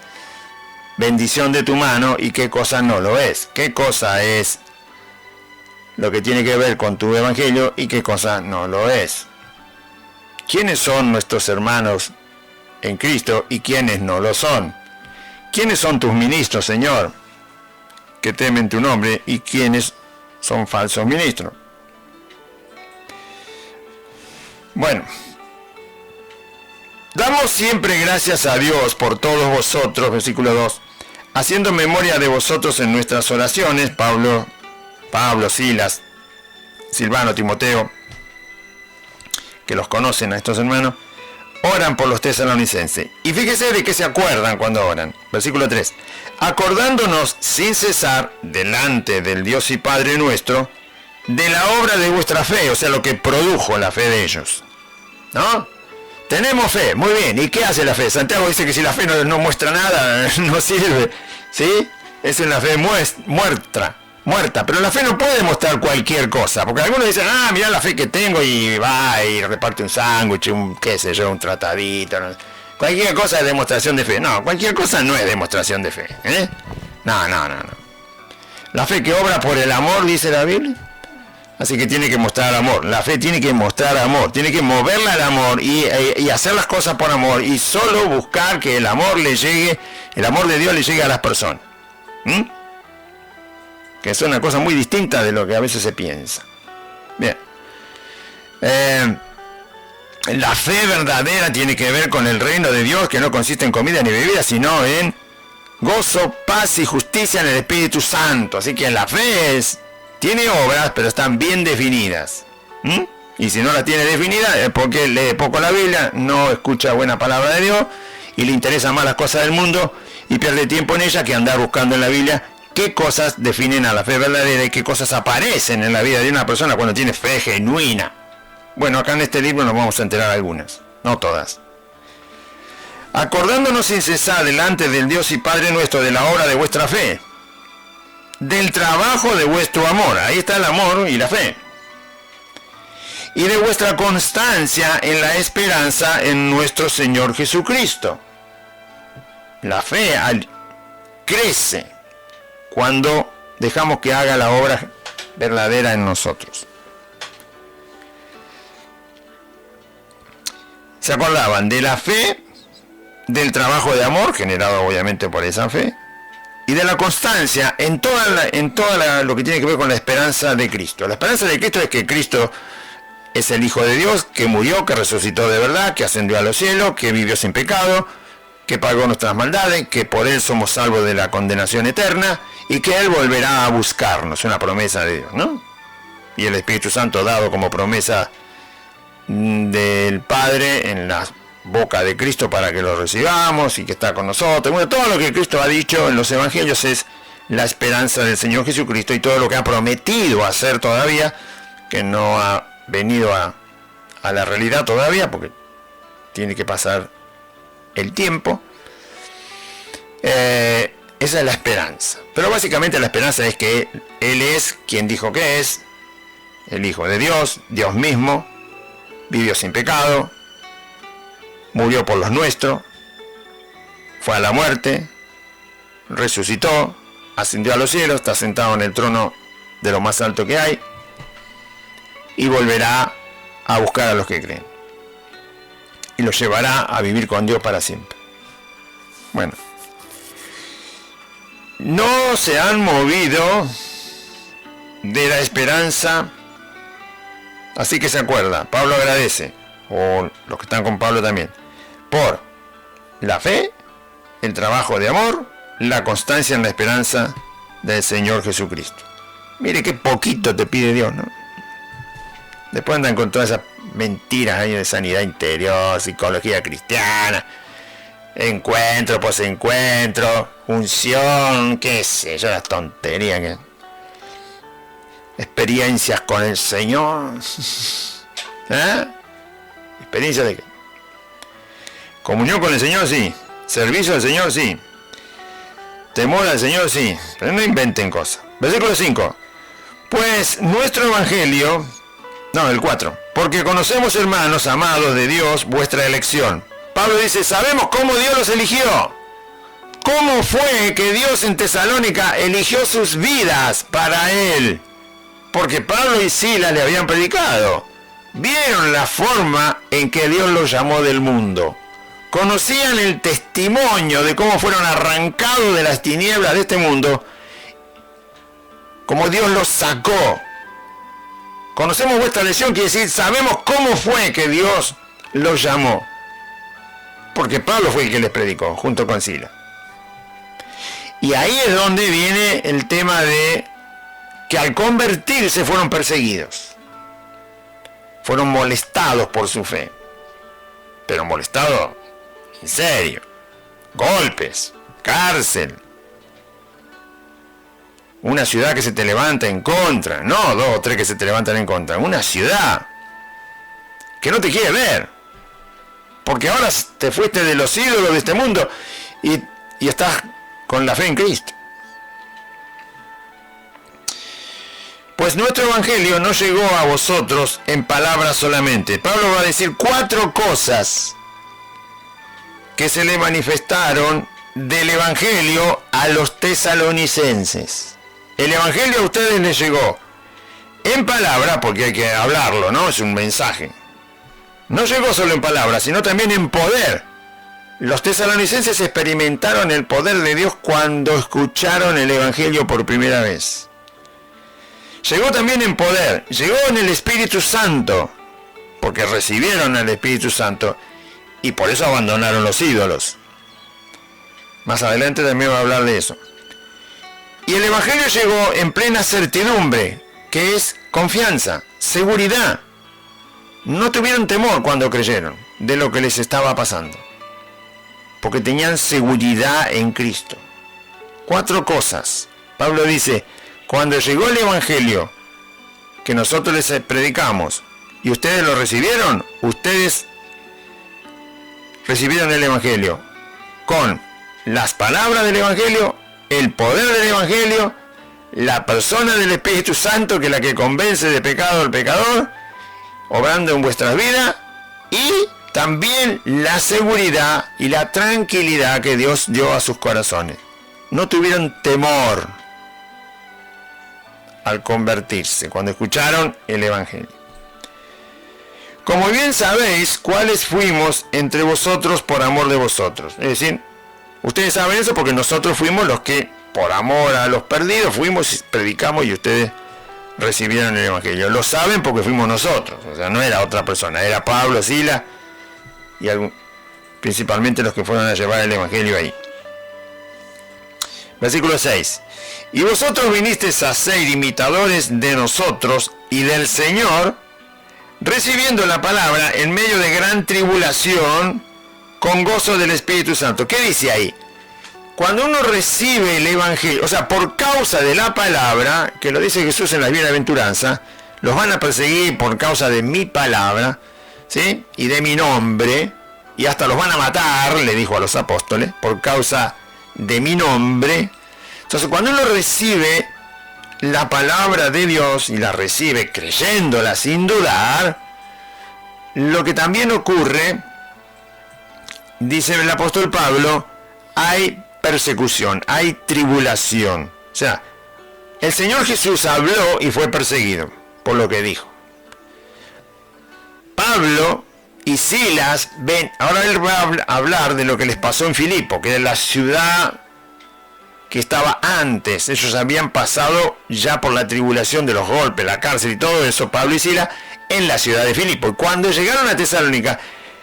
bendición de tu mano y qué cosa no lo es? ¿Qué cosa es lo que tiene que ver con tu evangelio y qué cosa no lo es? ¿Quiénes son nuestros hermanos en Cristo y quiénes no lo son? ¿Quiénes son tus ministros, Señor, que temen tu nombre, y quiénes son falsos ministros? Bueno, damos siempre gracias a Dios por todos vosotros, versículo 2, haciendo memoria de vosotros en nuestras oraciones. Pablo, Silas, Silvano, Timoteo, que los conocen a estos hermanos, oran por los tesalonicenses. Y fíjese de qué se acuerdan cuando oran. Versículo 3. Acordándonos sin cesar delante del Dios y Padre nuestro de la obra de vuestra fe, o sea, lo que produjo la fe de ellos. ¿No? Tenemos fe, muy bien. ¿Y qué hace la fe? Santiago dice que si la fe no muestra nada, no sirve. ¿Sí? Es una fe muerta. Pero la fe no puede mostrar cualquier cosa. Porque algunos dicen, mirá la fe que tengo, y va y reparte un sándwich, un tratadito. ¿No? Cualquier cosa es demostración de fe. No, cualquier cosa no es demostración de fe. No. La fe que obra por el amor, dice la Biblia. Así que tiene que mostrar amor. La fe tiene que mostrar amor. Tiene que moverla al amor y hacer las cosas por amor. Y solo buscar que el amor le llegue, el amor de Dios le llegue a las personas. Que es una cosa muy distinta de lo que a veces se piensa. Bien. La fe verdadera tiene que ver con el reino de Dios, que no consiste en comida ni bebida, sino en gozo, paz y justicia en el Espíritu Santo. Así que la fe tiene obras, pero están bien definidas. Y si no la tiene definida es porque lee poco la Biblia, no escucha buena palabra de Dios y le interesan más las cosas del mundo y pierde tiempo en ella que andar buscando en la Biblia qué cosas definen a la fe verdadera y qué cosas aparecen en la vida de una persona cuando tiene fe genuina. Bueno, acá en este libro nos vamos a enterar algunas, no todas. Acordándonos sin cesar delante del Dios y Padre nuestro de la obra de vuestra fe, del trabajo de vuestro amor, ahí está el amor y la fe, y de vuestra constancia en la esperanza en nuestro Señor Jesucristo. La fe crece cuando dejamos que haga la obra verdadera en nosotros. ¿Se acordaban de la fe, del trabajo de amor, generado obviamente por esa fe, y de la constancia en toda lo que tiene que ver con la esperanza de Cristo? La esperanza de Cristo es que Cristo es el Hijo de Dios, que murió, que resucitó de verdad, que ascendió a los cielos, que vivió sin pecado, que pagó nuestras maldades, que por Él somos salvos de la condenación eterna, y que Él volverá a buscarnos, una promesa de Dios, ¿no? Y el Espíritu Santo dado como promesa del Padre en la boca de Cristo para que lo recibamos y que está con nosotros. Bueno, todo lo que Cristo ha dicho en los evangelios es la esperanza del Señor Jesucristo, y todo lo que ha prometido hacer todavía, que no ha venido a la realidad todavía porque tiene que pasar el tiempo. Esa es la esperanza, pero básicamente la esperanza es que Él es quien dijo que es, el Hijo de Dios, Dios mismo, vivió sin pecado, murió por los nuestros, fue a la muerte, resucitó, ascendió a los cielos, está sentado en el trono de lo más alto que hay, y volverá a buscar a los que creen, y los llevará a vivir con Dios para siempre. Bueno, no se han movido de la esperanza, así que se acuerda, Pablo agradece, o los que están con Pablo también, por la fe, el trabajo de amor, la constancia en la esperanza del Señor Jesucristo. Mire qué poquito te pide Dios, ¿no? Después andan con todas esas mentiras ahí de sanidad interior, psicología cristiana, encuentro, posencuentro, unción, qué sé yo, las tonterías que... experiencias con el Señor. ¿Eh? ¿Experiencia de qué? Comunión con el Señor, sí. Servicio al Señor, sí. Temor al Señor, sí. Pero no inventen cosas. Versículo 5. Pues nuestro evangelio... No, el 4. Porque conocemos, hermanos amados de Dios, vuestra elección. Pablo dice, sabemos cómo Dios los eligió. ¿Cómo fue que Dios en Tesalónica eligió sus vidas para Él? Porque Pablo y Silas le habían predicado. Vieron la forma en que Dios los llamó del mundo. Conocían el testimonio de cómo fueron arrancados de las tinieblas de este mundo. Cómo Dios los sacó. Conocemos vuestra elección, quiere decir, sabemos cómo fue que Dios los llamó. Porque Pablo fue el que les predicó, junto con Silas. Y ahí es donde viene el tema de que al convertirse fueron perseguidos. Fueron molestados por su fe. Pero molestados en serio. Golpes, cárcel. Una ciudad que se te levanta en contra. No 2 o 3 que se te levantan en contra. Una ciudad que no te quiere ver. Porque ahora te fuiste de los ídolos de este mundo y estás con la fe en Cristo. Pues nuestro evangelio no llegó a vosotros en palabras solamente. Pablo va a decir 4 cosas que se le manifestaron del evangelio a los tesalonicenses. El evangelio a ustedes les llegó en palabra, porque hay que hablarlo, ¿no? Es un mensaje. No llegó solo en palabras, sino también en poder. Los tesalonicenses experimentaron el poder de Dios cuando escucharon el evangelio por primera vez. Llegó también en poder, llegó en el Espíritu Santo, porque recibieron al Espíritu Santo y por eso abandonaron los ídolos. Más adelante también voy a hablar de eso. Y el evangelio llegó en plena certidumbre, que es confianza, seguridad. No tuvieron temor cuando creyeron de lo que les estaba pasando, porque tenían seguridad en Cristo. 4 cosas Pablo dice, cuando llegó el Evangelio que nosotros les predicamos y ustedes lo recibieron, ustedes recibieron el Evangelio con las palabras del Evangelio, el poder del Evangelio, la persona del Espíritu Santo, que es la que convence de pecado al pecador, obrando en vuestras vidas, y también la seguridad y la tranquilidad que Dios dio a sus corazones. No tuvieron temor al convertirse cuando escucharon el Evangelio. Como bien sabéis, cuáles fuimos entre vosotros por amor de vosotros. Es decir, ustedes saben eso porque nosotros fuimos los que, por amor a los perdidos, fuimos, predicamos y ustedes recibieron el Evangelio. Lo saben porque fuimos nosotros. O sea, no era otra persona, era Pablo, Silas y principalmente los que fueron a llevar el Evangelio ahí. Versículo 6. Y vosotros vinisteis a ser imitadores de nosotros y del Señor, recibiendo la palabra en medio de gran tribulación, con gozo del Espíritu Santo. ¿Qué dice ahí? Cuando uno recibe el Evangelio, o sea, por causa de la palabra, que lo dice Jesús en la bienaventuranza, los van a perseguir por causa de mi palabra, ¿sí? Y de mi nombre, y hasta los van a matar, le dijo a los apóstoles, por causa de mi nombre. Entonces, cuando uno recibe la palabra de Dios y la recibe creyéndola sin dudar, lo que también ocurre, dice el apóstol Pablo, hay persecución, hay tribulación. O sea, el Señor Jesús habló y fue perseguido por lo que dijo. Pablo y Silas ven, ahora él va a hablar de lo que les pasó en Filipo, que es la ciudad que estaba antes. Ellos habían pasado ya por la tribulación de los golpes, la cárcel y todo eso, Pablo y Silas, en la ciudad de Filipo. Y cuando llegaron a Tesalónica,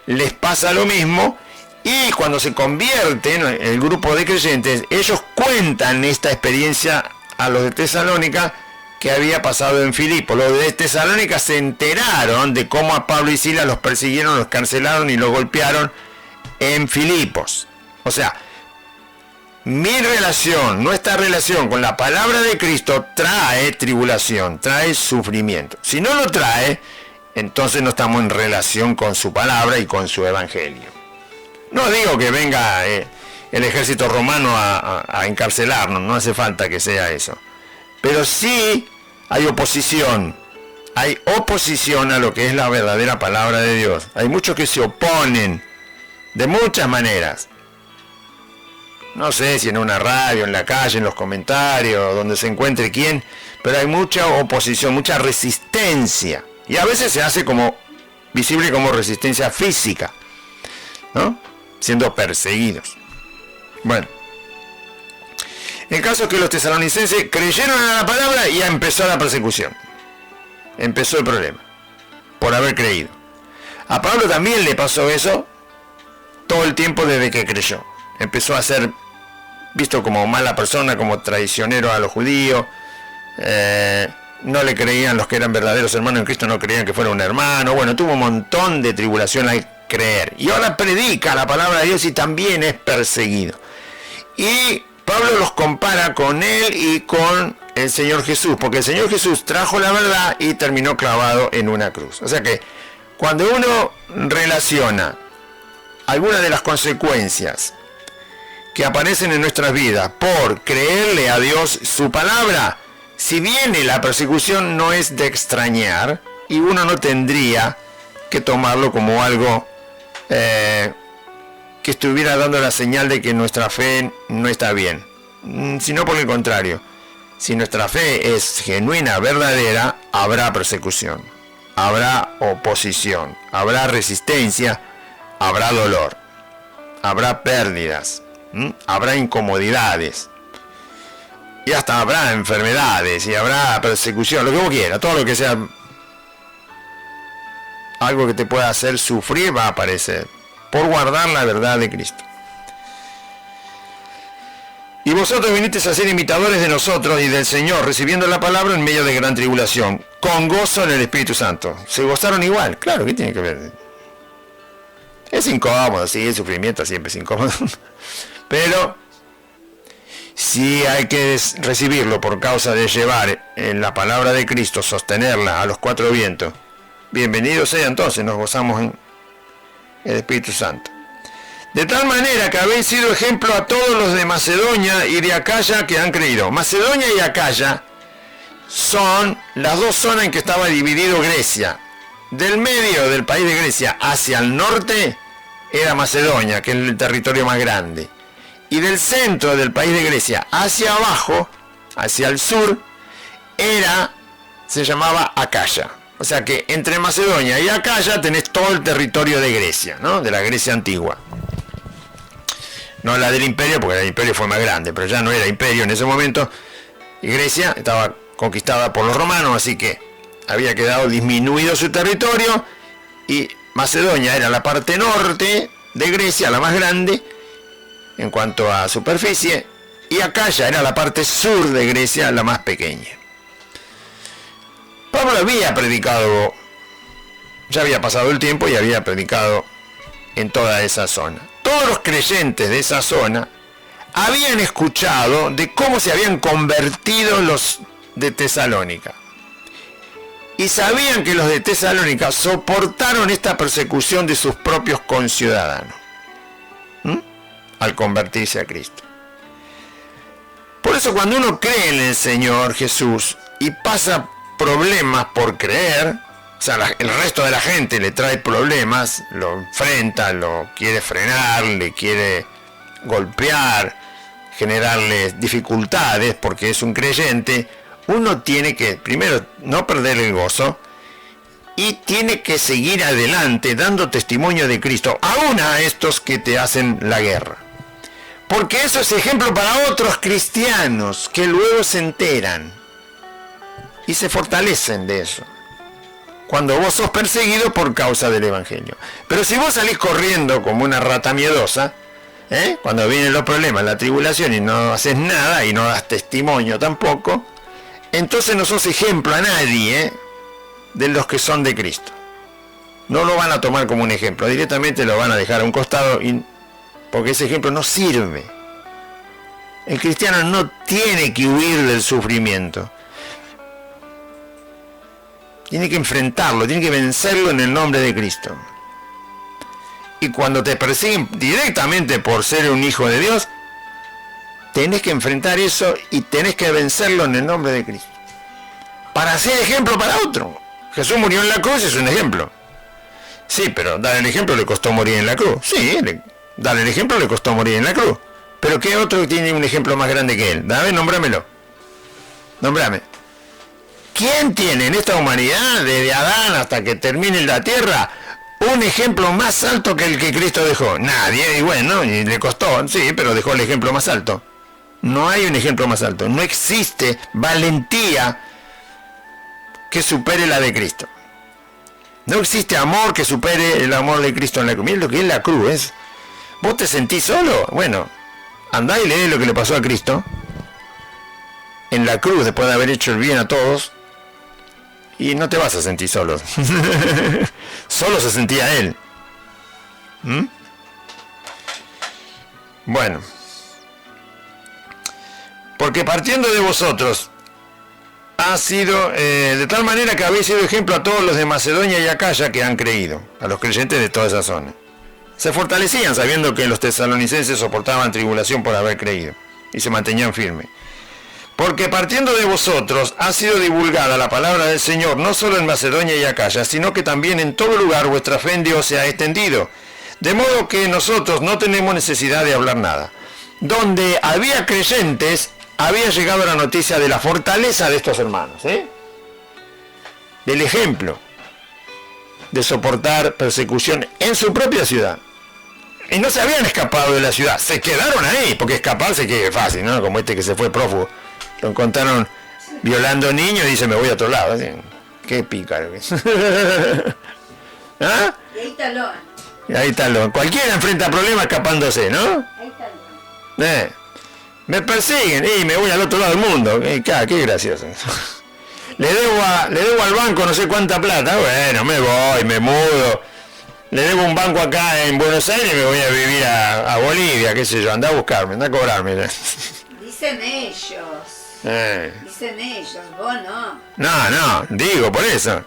les pasa lo mismo, y cuando se convierten en el grupo de creyentes, ellos cuentan esta experiencia a los de Tesalónica que había pasado en Filipo. Los de Tesalónica se enteraron de cómo a Pablo y Silas los persiguieron, los cancelaron y los golpearon en Filipos. O sea, mi relación, nuestra relación con la palabra de Cristo trae tribulación, trae sufrimiento. Si no lo trae, entonces no estamos en relación con su palabra y con su evangelio. No digo que venga el ejército romano a encarcelarnos, no hace falta que sea eso. Pero sí hay oposición a lo que es la verdadera palabra de Dios. Hay muchos que se oponen de muchas maneras. No sé si en una radio, en la calle, en los comentarios, donde se encuentre quién, pero hay mucha oposición, mucha resistencia. Y a veces se hace como visible como resistencia física, ¿no? Siendo perseguidos. Bueno, el caso es que los tesalonicenses creyeron a la palabra y ya empezó la persecución. Empezó el problema, por haber creído. A Pablo también le pasó eso todo el tiempo desde que creyó. Empezó a ser visto como mala persona, como traicionero a los judíos. No le creían, los que eran verdaderos hermanos en Cristo no creían que fuera un hermano. Bueno, tuvo un montón de tribulación al creer. Y ahora predica la palabra de Dios y también es perseguido. Y Pablo los compara con él y con el Señor Jesús, porque el Señor Jesús trajo la verdad y terminó clavado en una cruz. O sea que cuando uno relaciona algunas de las consecuencias que aparecen en nuestras vidas por creerle a Dios su palabra, si viene la persecución no es de extrañar y uno no tendría que tomarlo como algo que estuviera dando la señal de que nuestra fe no está bien, sino por el contrario. Si nuestra fe es genuina, verdadera, habrá persecución, habrá oposición, habrá resistencia, habrá dolor, habrá pérdidas, habrá incomodidades, y hasta habrá enfermedades, y habrá persecución, lo que vos quieras, todo lo que sea algo que te pueda hacer sufrir va a aparecer, por guardar la verdad de Cristo. Y vosotros vinisteis a ser imitadores de nosotros y del Señor, recibiendo la palabra en medio de gran tribulación, con gozo en el Espíritu Santo. ¿Se gozaron igual? Claro, ¿qué tiene que ver? Es incómodo, sí, el sufrimiento siempre es incómodo. Pero, Si hay que recibirlo por causa de llevar en la palabra de Cristo, sostenerla a los cuatro vientos, bienvenido sea, entonces nos gozamos en el Espíritu Santo. De tal manera que habéis sido ejemplo a todos los de Macedonia y de Acaya que han creído. Macedonia y Acaya son las dos zonas en que estaba dividido Grecia. Del medio del país de Grecia hacia el norte era Macedonia, que es el territorio más grande. Y del centro del país de Grecia hacia abajo, hacia el sur, se llamaba Acaya. O sea que entre Macedonia y Acaya tenés todo el territorio de Grecia, ¿no? De la Grecia antigua. No la del imperio, porque el imperio fue más grande, pero ya no era imperio en ese momento. Y Grecia estaba conquistada por los romanos, así que había quedado disminuido su territorio. Y Macedonia era la parte norte de Grecia, la más grande en cuanto a superficie. Y Acaya era la parte sur de Grecia, la más pequeña. Pablo había predicado, ya había pasado el tiempo y había predicado en toda esa zona. Todos los creyentes de esa zona habían escuchado de cómo se habían convertido los de Tesalónica. Y sabían que los de Tesalónica soportaron esta persecución de sus propios conciudadanos al convertirse a Cristo. Por eso cuando uno cree en el Señor Jesús y pasa problemas por creer, o sea, el resto de la gente le trae problemas, lo enfrenta, lo quiere frenar, le quiere golpear, generarle dificultades porque es un creyente, uno tiene que, primero, no perder el gozo y tiene que seguir adelante dando testimonio de Cristo, aún a estos que te hacen la guerra. Porque eso es ejemplo para otros cristianos que luego se enteran y se fortalecen de eso. Cuando vos sos perseguido por causa del Evangelio. Pero si vos salís corriendo como una rata miedosa, cuando vienen los problemas, la tribulación, y no haces nada y no das testimonio tampoco, entonces no sos ejemplo a nadie de los que son de Cristo. No lo van a tomar como un ejemplo, directamente lo van a dejar a un costado, porque ese ejemplo no sirve. El cristiano no tiene que huir del sufrimiento. Tiene que enfrentarlo, tiene que vencerlo en el nombre de Cristo. Y cuando te persiguen directamente por ser un hijo de Dios, tenés que enfrentar eso y tenés que vencerlo en el nombre de Cristo. Para ser ejemplo para otro. Jesús murió en la cruz, es un ejemplo. Sí, pero dar el ejemplo le costó morir en la cruz. Sí, dar el ejemplo le costó morir en la cruz. Pero ¿qué otro tiene un ejemplo más grande que él? Dame, nómbramelo. Nómbrame. ¿Quién tiene en esta humanidad, desde Adán hasta que termine la tierra, un ejemplo más alto que el que Cristo dejó? Nadie, y bueno, y le costó, sí, pero dejó el ejemplo más alto. No hay un ejemplo más alto. No existe valentía que supere la de Cristo. No existe amor que supere el amor de Cristo en la cruz. Miren lo que es la cruz. ¿Vos te sentís solo? Bueno, andá y lee lo que le pasó a Cristo en la cruz, después de haber hecho el bien a todos, y no te vas a sentir solo. Solo se sentía él. Bueno, porque partiendo de vosotros ha sido de tal manera que habéis sido ejemplo a todos los de Macedonia y Acaya que han creído, a los creyentes de toda esa zona. Se fortalecían sabiendo que los tesalonicenses soportaban tribulación por haber creído y se mantenían firmes. Porque partiendo de vosotros ha sido divulgada la palabra del Señor, no solo en Macedonia y Acaya, sino que también en todo lugar vuestra fe en Dios se ha extendido. De modo que nosotros no tenemos necesidad de hablar nada. Donde había creyentes, había llegado la noticia de la fortaleza de estos hermanos, del ejemplo de soportar persecución en su propia ciudad. Y no se habían escapado de la ciudad, se quedaron ahí, porque escaparse que es fácil, ¿no? Como este que se fue prófugo. Lo encontraron violando niños y dice, me voy a otro lado. Qué pícaro que es. ¿Ah? Y ahí está Loan. Y ahí está Loan. Cualquiera enfrenta problemas escapándose, ¿no? Ahí está Loan. Me persiguen y me voy al otro lado del mundo. Qué gracioso. Le debo al banco no sé cuánta plata. Bueno, me voy, me mudo. Le debo un banco acá en Buenos Aires y me voy a vivir a Bolivia, qué sé yo. Anda a buscarme, anda a cobrarme. Dice dicen ellos. Dicen ellos, vos no. No, digo, por eso.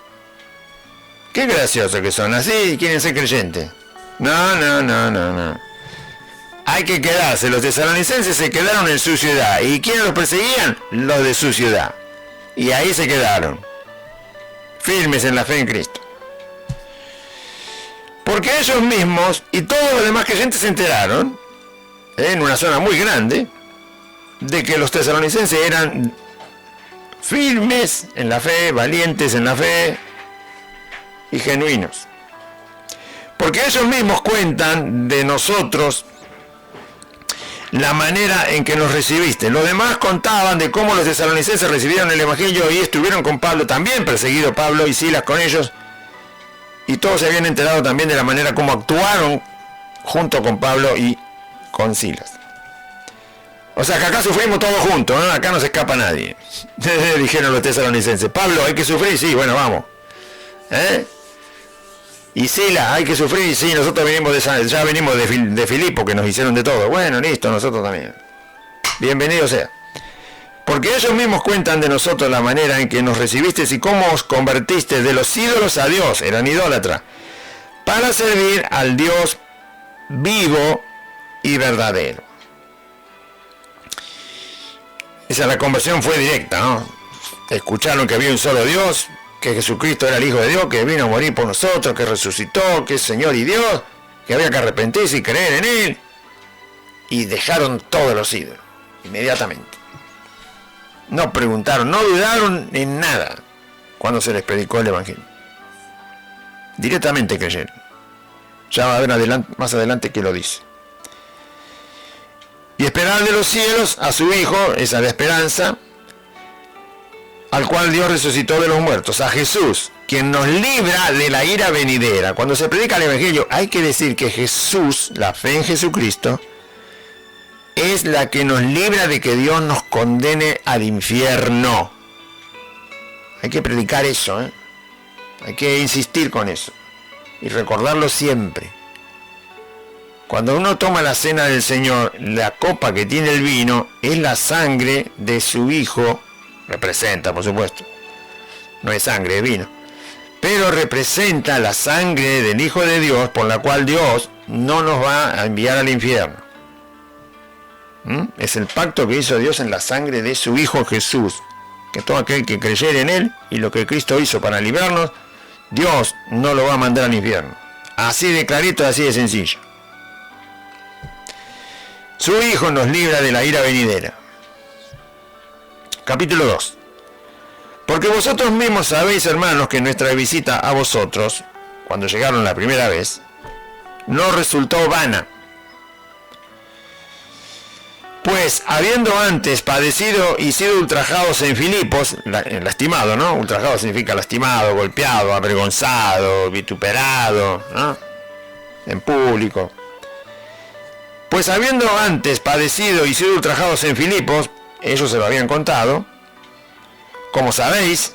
Qué gracioso que son, así y quieren ser creyentes. No. Hay que quedarse, los tesalonicenses se quedaron en su ciudad. ¿Y quiénes los perseguían? Los de su ciudad. Y ahí se quedaron, firmes en la fe en Cristo. Porque ellos mismos y todos los demás creyentes se enteraron, en una zona muy grande, de que los tesalonicenses eran firmes en la fe, valientes en la fe y genuinos. Porque ellos mismos cuentan de nosotros la manera en que nos recibiste. Los demás contaban de cómo los tesalonicenses recibieron el Evangelio y estuvieron con Pablo, también perseguido Pablo y Silas con ellos. Y todos se habían enterado también de la manera como actuaron junto con Pablo y con Silas. O sea que acá sufrimos todos juntos, ¿no? Acá no se escapa nadie. Dijeron los tesalonicenses. Pablo, hay que sufrir, sí, bueno, vamos. Y Silas, hay que sufrir, sí, nosotros venimos ya venimos de Filipo, que nos hicieron de todo. Bueno, listo, nosotros también. Bienvenido sea. Porque ellos mismos cuentan de nosotros la manera en que nos recibisteis y cómo os convertiste de los ídolos a Dios, eran idólatras, para servir al Dios vivo y verdadero. Esa la conversión fue directa, ¿no? Escucharon que había un solo Dios, que Jesucristo era el Hijo de Dios, que vino a morir por nosotros, que resucitó, que es Señor y Dios, que había que arrepentirse y creer en Él, y dejaron todos los ídolos, inmediatamente. No preguntaron, no dudaron en nada cuando se les predicó el Evangelio. Directamente creyeron. Ya va a ver más adelante que lo dice. Y esperar de los cielos a su Hijo, esa es la esperanza, al cual Dios resucitó de los muertos, a Jesús, quien nos libra de la ira venidera. Cuando se predica el Evangelio, hay que decir que Jesús, la fe en Jesucristo, es la que nos libra de que Dios nos condene al infierno. Hay que predicar eso, ¿eh? Hay que insistir con eso y recordarlo siempre. Cuando uno toma la cena del Señor, la copa que tiene el vino es la sangre de su Hijo. Representa, por supuesto, no es sangre, es vino, pero representa la sangre del Hijo de Dios, por la cual Dios no nos va a enviar al infierno. Es el pacto que hizo Dios en la sangre de su Hijo Jesús, que todo aquel que creyere en Él y lo que Cristo hizo para librarnos, Dios no lo va a mandar al infierno. Así de clarito, así de sencillo. Su Hijo nos libra de la ira venidera. Capítulo 2. Porque vosotros mismos sabéis, hermanos, que nuestra visita a vosotros, cuando llegaron la primera vez, no resultó vana. Pues, habiendo antes padecido y sido ultrajados en Filipos, lastimado, ¿no? Ultrajado significa lastimado, golpeado, avergonzado, vituperado, ¿no? En público. Pues, habiendo antes padecido y sido ultrajados en Filipos, ellos se lo habían contado, como sabéis,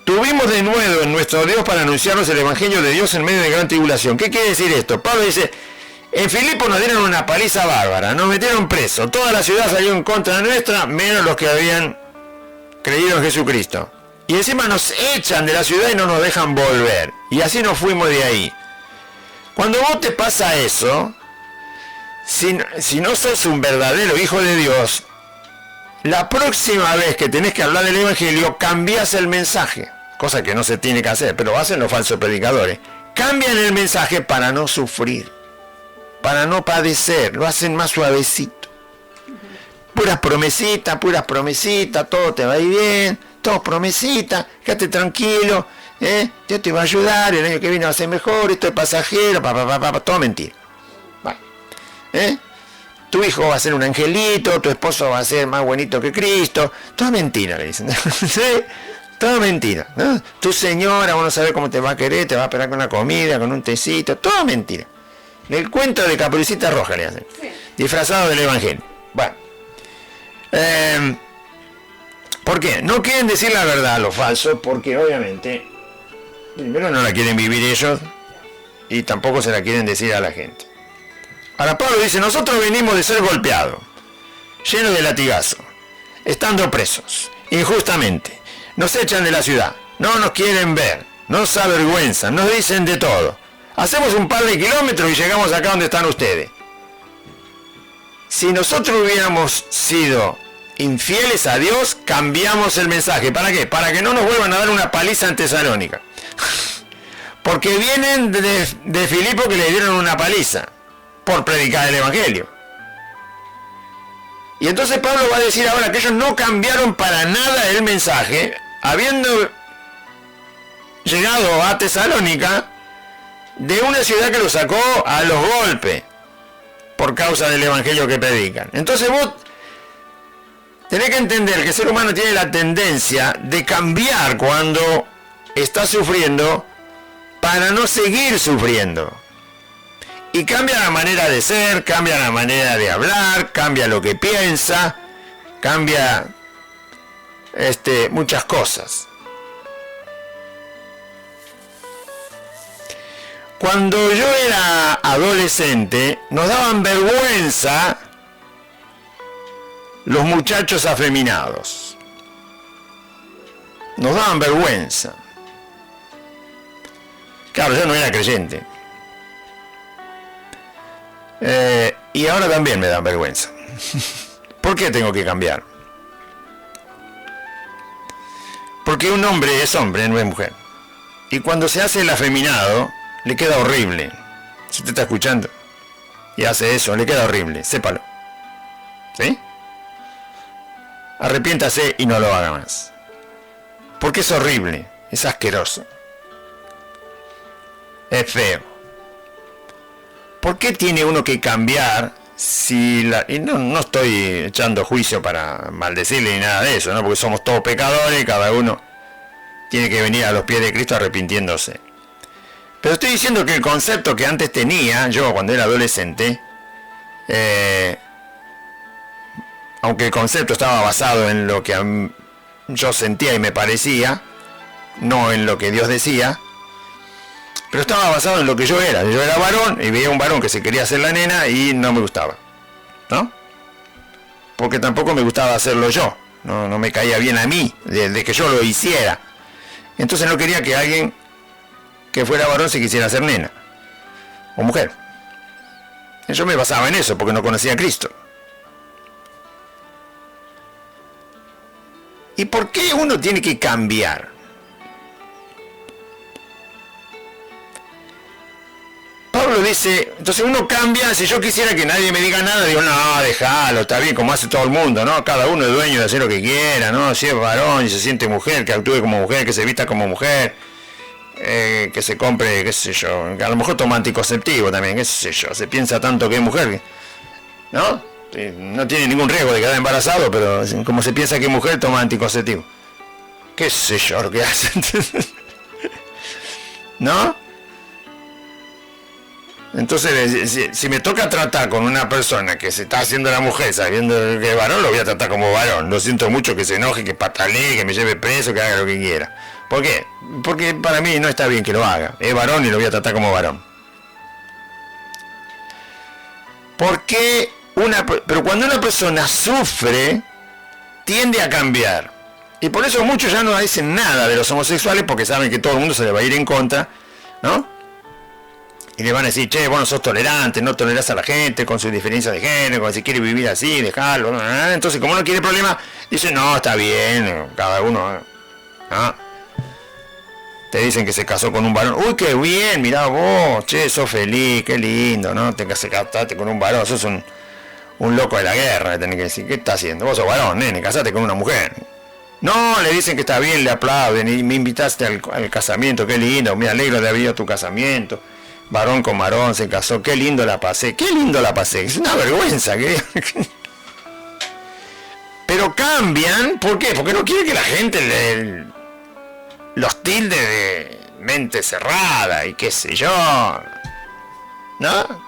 tuvimos de nuevo en nuestro Dios para anunciarnos el Evangelio de Dios en medio de gran tribulación. ¿Qué quiere decir esto? Pablo dice, en Filipo nos dieron una paliza bárbara, nos metieron preso, toda la ciudad salió en contra nuestra, menos los que habían creído en Jesucristo. Y encima nos echan de la ciudad y no nos dejan volver. Y así nos fuimos de ahí. Cuando vos te pasa eso, si no sos un verdadero hijo de Dios, la próxima vez que tenés que hablar del Evangelio, cambias el mensaje. Cosa que no se tiene que hacer, pero hacen los falsos predicadores. Cambian el mensaje para no sufrir, para no padecer, lo hacen más suavecito. Puras promesitas, todo te va a ir bien, todo promesita, quédate tranquilo, Dios te va a ayudar, el año que viene va a ser mejor, esto es pasajero, todo mentira. Vale. Tu hijo va a ser un angelito, tu esposo va a ser más bonito que Cristo, todo mentira, le dicen. ¿Sí? Todo mentira, ¿no? Tu señora, vos no sabés cómo te va a querer, te va a esperar con la comida, con un tecito, todo mentira. El cuento de Caperucita Roja le hacen, sí. Disfrazado del Evangelio. Bueno, ¿por qué? No quieren decir la verdad, lo falso, porque obviamente, primero no la quieren vivir ellos y tampoco se la quieren decir a la gente. Ahora Pablo dice, nosotros venimos de ser golpeados. llenos de latigazo, estando presos, injustamente. Nos echan de la ciudad, no nos quieren ver, nos avergüenzan, nos dicen de todo. Hacemos un par de kilómetros y llegamos acá donde están ustedes. Si nosotros hubiéramos sido infieles a Dios, cambiamos el mensaje. ¿Para qué? Para que no nos vuelvan a dar una paliza en Tesalónica. Porque vienen de Filipo, que le dieron una paliza por predicar el Evangelio. Y entonces Pablo va a decir ahora que ellos no cambiaron para nada el mensaje, habiendo llegado a Tesalónica, de una ciudad que lo sacó a los golpes por causa del Evangelio que predican. Entonces vos tenés que entender que el ser humano tiene la tendencia de cambiar cuando está sufriendo para no seguir sufriendo. Y cambia la manera de ser, cambia la manera de hablar, cambia lo que piensa, cambia muchas cosas. Cuando yo era adolescente, nos daban vergüenza los muchachos afeminados. Nos daban vergüenza. Claro, yo no era creyente. Y ahora también me dan vergüenza. ¿Por qué tengo que cambiar? Porque un hombre es hombre, no es mujer. Y cuando se hace el afeminado, le queda horrible. Si usted está escuchando y hace eso, le queda horrible, sépalo. ¿Sí? Arrepiéntase y no lo haga más. Porque es horrible, es asqueroso. Es feo. ¿Por qué tiene uno que cambiar si y no estoy echando juicio para maldecirle ni nada de eso, ¿no? Porque somos todos pecadores y cada uno tiene que venir a los pies de Cristo arrepintiéndose. Pero estoy diciendo que el concepto que antes tenía, yo cuando era adolescente, aunque el concepto estaba basado en lo que yo sentía y me parecía, no en lo que Dios decía, pero estaba basado en lo que yo era. Yo era varón y veía un varón que se quería hacer la nena y no me gustaba, ¿no? Porque tampoco me gustaba hacerlo yo, no me caía bien a mí, de que yo lo hiciera. Entonces no quería que alguien que fuera varón se quisiera hacer nena o mujer. Yo me basaba en eso porque no conocía a Cristo. ¿Y por qué uno tiene que cambiar? Pablo dice, entonces uno cambia. Si yo quisiera que nadie me diga nada, digo, no, déjalo, está bien, como hace todo el mundo, ¿no? Cada uno es dueño de hacer lo que quiera, ¿no? Si es varón y se siente mujer, que actúe como mujer, que se vista como mujer, que se compre, qué sé yo, a lo mejor toma anticonceptivo también, qué sé yo, se piensa tanto que es mujer, ¿no? No tiene ningún riesgo de quedar embarazado, pero como se piensa que es mujer, toma anticonceptivo. Qué sé yo lo que hacen. ¿No? Entonces, si me toca tratar con una persona que se está haciendo la mujer sabiendo que es varón, lo voy a tratar como varón. Lo siento mucho, que se enoje, que patalee, que me lleve preso, que haga lo que quiera. ¿Por qué? Porque para mí no está bien que lo haga. Es varón y lo voy a tratar como varón. Porque pero cuando una persona sufre, tiende a cambiar. Y por eso muchos ya no dicen nada de los homosexuales, porque saben que todo el mundo se le va a ir en contra, ¿no? Y le van a decir, che, vos no sos tolerante, no tolerás a la gente con sus diferencias de género, cuando si quiere vivir así, dejarlo. Entonces, como no quiere problema, dice, no, está bien, cada uno, ¿no? Te dicen que se casó con un varón. Uy, qué bien, mirá vos, che, sos feliz, qué lindo, ¿no? Te casaste con un varón, sos un loco de la guerra, tenés que decir, ¿qué está haciendo? Vos sos varón, nene, casate con una mujer. No, le dicen que está bien, le aplauden, y me invitaste al casamiento, qué lindo, me alegro de haber ido a tu casamiento. Varón con varón se casó, qué lindo la pasé, es una vergüenza. Pero cambian, ¿por qué? Porque no quiere que la gente los tilde de mente cerrada y qué sé yo, ¿no?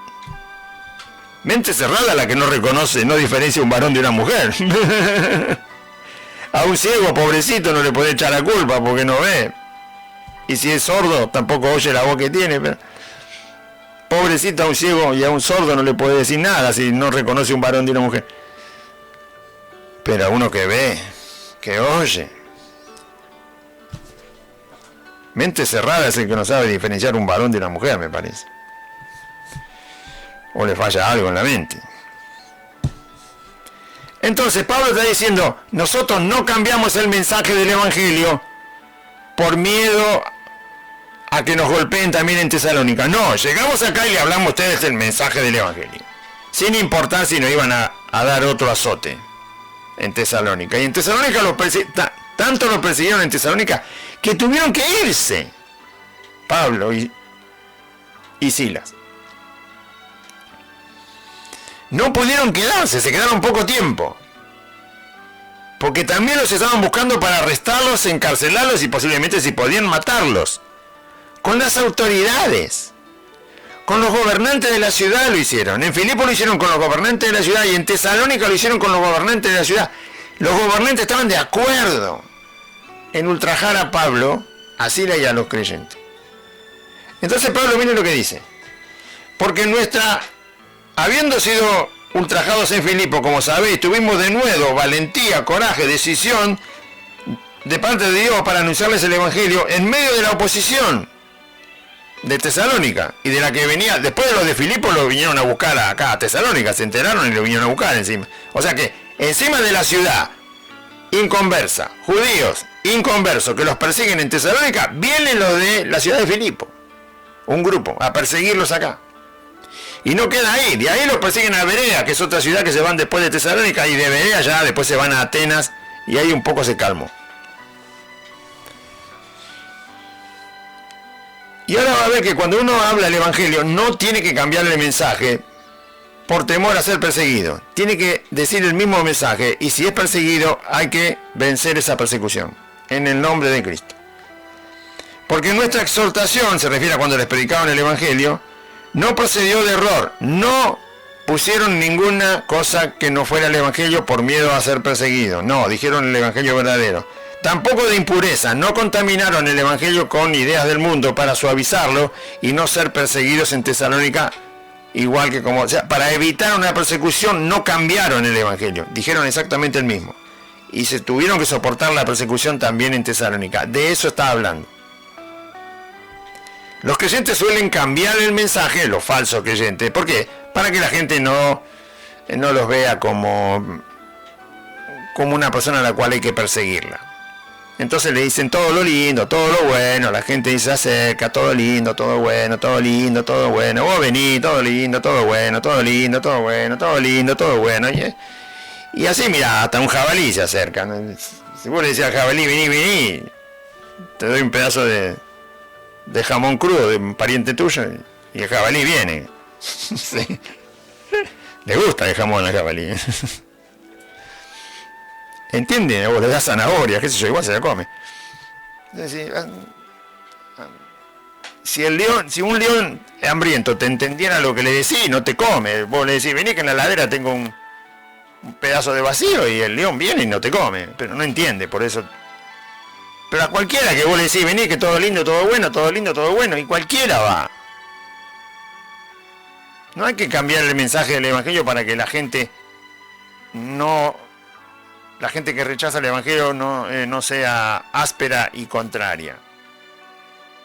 Mente cerrada la que no reconoce, no diferencia un varón de una mujer. A un ciego, pobrecito, no le puede echar la culpa porque no ve. Y si es sordo, tampoco oye la voz que tiene, pero pobrecito a un ciego y a un sordo no le puede decir nada si no reconoce un varón de una mujer. Pero uno que ve, que oye. Mente cerrada es el que no sabe diferenciar un varón de una mujer, me parece. O le falla algo en la mente. Entonces Pablo está diciendo, nosotros no cambiamos el mensaje del Evangelio por miedo a que nos golpeen también en Tesalónica. No, llegamos acá y le hablamos a ustedes el mensaje del Evangelio, sin importar si nos iban a dar otro azote en Tesalónica. Y en Tesalónica tanto los persiguieron en Tesalónica que tuvieron que irse Pablo y Silas. No pudieron quedarse, se quedaron poco tiempo. Porque también los estaban buscando para arrestarlos, encarcelarlos y posiblemente si podían matarlos. Con las autoridades. Con los gobernantes de la ciudad lo hicieron. En Filipo lo hicieron con los gobernantes de la ciudad y en Tesalónica lo hicieron con los gobernantes de la ciudad. Los gobernantes estaban de acuerdo en ultrajar a Pablo, a Silas y a los creyentes. Entonces Pablo viene lo que dice. Porque habiendo sido ultrajados en Filipo, como sabéis, tuvimos de nuevo valentía, coraje, decisión de parte de Dios para anunciarles el Evangelio en medio de la oposición de Tesalónica y de la que venía, después de los de Filipo lo vinieron a buscar acá a Tesalónica, se enteraron y lo vinieron a buscar encima. O sea que encima de la ciudad inconversa, judíos inconversos que los persiguen en Tesalónica, vienen los de la ciudad de Filipo, un grupo, a perseguirlos acá. Y no queda ahí, de ahí los persiguen a Berea, que es otra ciudad que se van después de Tesalónica, y de Berea ya después se van a Atenas, y ahí un poco se calmó. Y ahora va a ver que cuando uno habla el Evangelio, no tiene que cambiarle el mensaje por temor a ser perseguido. Tiene que decir el mismo mensaje, y si es perseguido, hay que vencer esa persecución, en el nombre de Cristo. Porque nuestra exhortación, se refiere a cuando les predicaban el Evangelio, no procedió de error, no pusieron ninguna cosa que no fuera el Evangelio por miedo a ser perseguido. No, dijeron el Evangelio verdadero. Tampoco de impureza, no contaminaron el Evangelio con ideas del mundo para suavizarlo y no ser perseguidos en Tesalónica, igual que como... O sea, para evitar una persecución no cambiaron el Evangelio, dijeron exactamente el mismo. Y se tuvieron que soportar la persecución también en Tesalónica. De eso está hablando. Los creyentes suelen cambiar el mensaje, los falsos creyentes. ¿Por qué? Para que la gente no los vea como una persona a la cual hay que perseguirla. Entonces le dicen todo lo lindo, todo lo bueno. La gente dice acerca, todo lindo, todo bueno, todo lindo, todo bueno. Vos venís, todo lindo, todo bueno, todo lindo, todo bueno, todo lindo, todo bueno. Y así, mira, hasta un jabalí se acerca, ¿no? Si vos le decís al jabalí, vení, te doy un pedazo de jamón crudo de un pariente tuyo y el jabalí viene. Sí. Le gusta el jamón al jabalí. ¿Entienden? Vos le das zanahoria, qué sé yo, igual se la come. Es decir, si un león hambriento te entendiera lo que le decís, no te come. Vos le decís, vení que en la heladera tengo un pedazo de vacío y el león viene y no te come. Pero no entiende, por eso... Pero a cualquiera que vos le decís, vení que todo lindo, todo bueno, todo lindo, todo bueno, y cualquiera va. No hay que cambiar el mensaje del Evangelio para que la gente que rechaza el Evangelio no sea áspera y contraria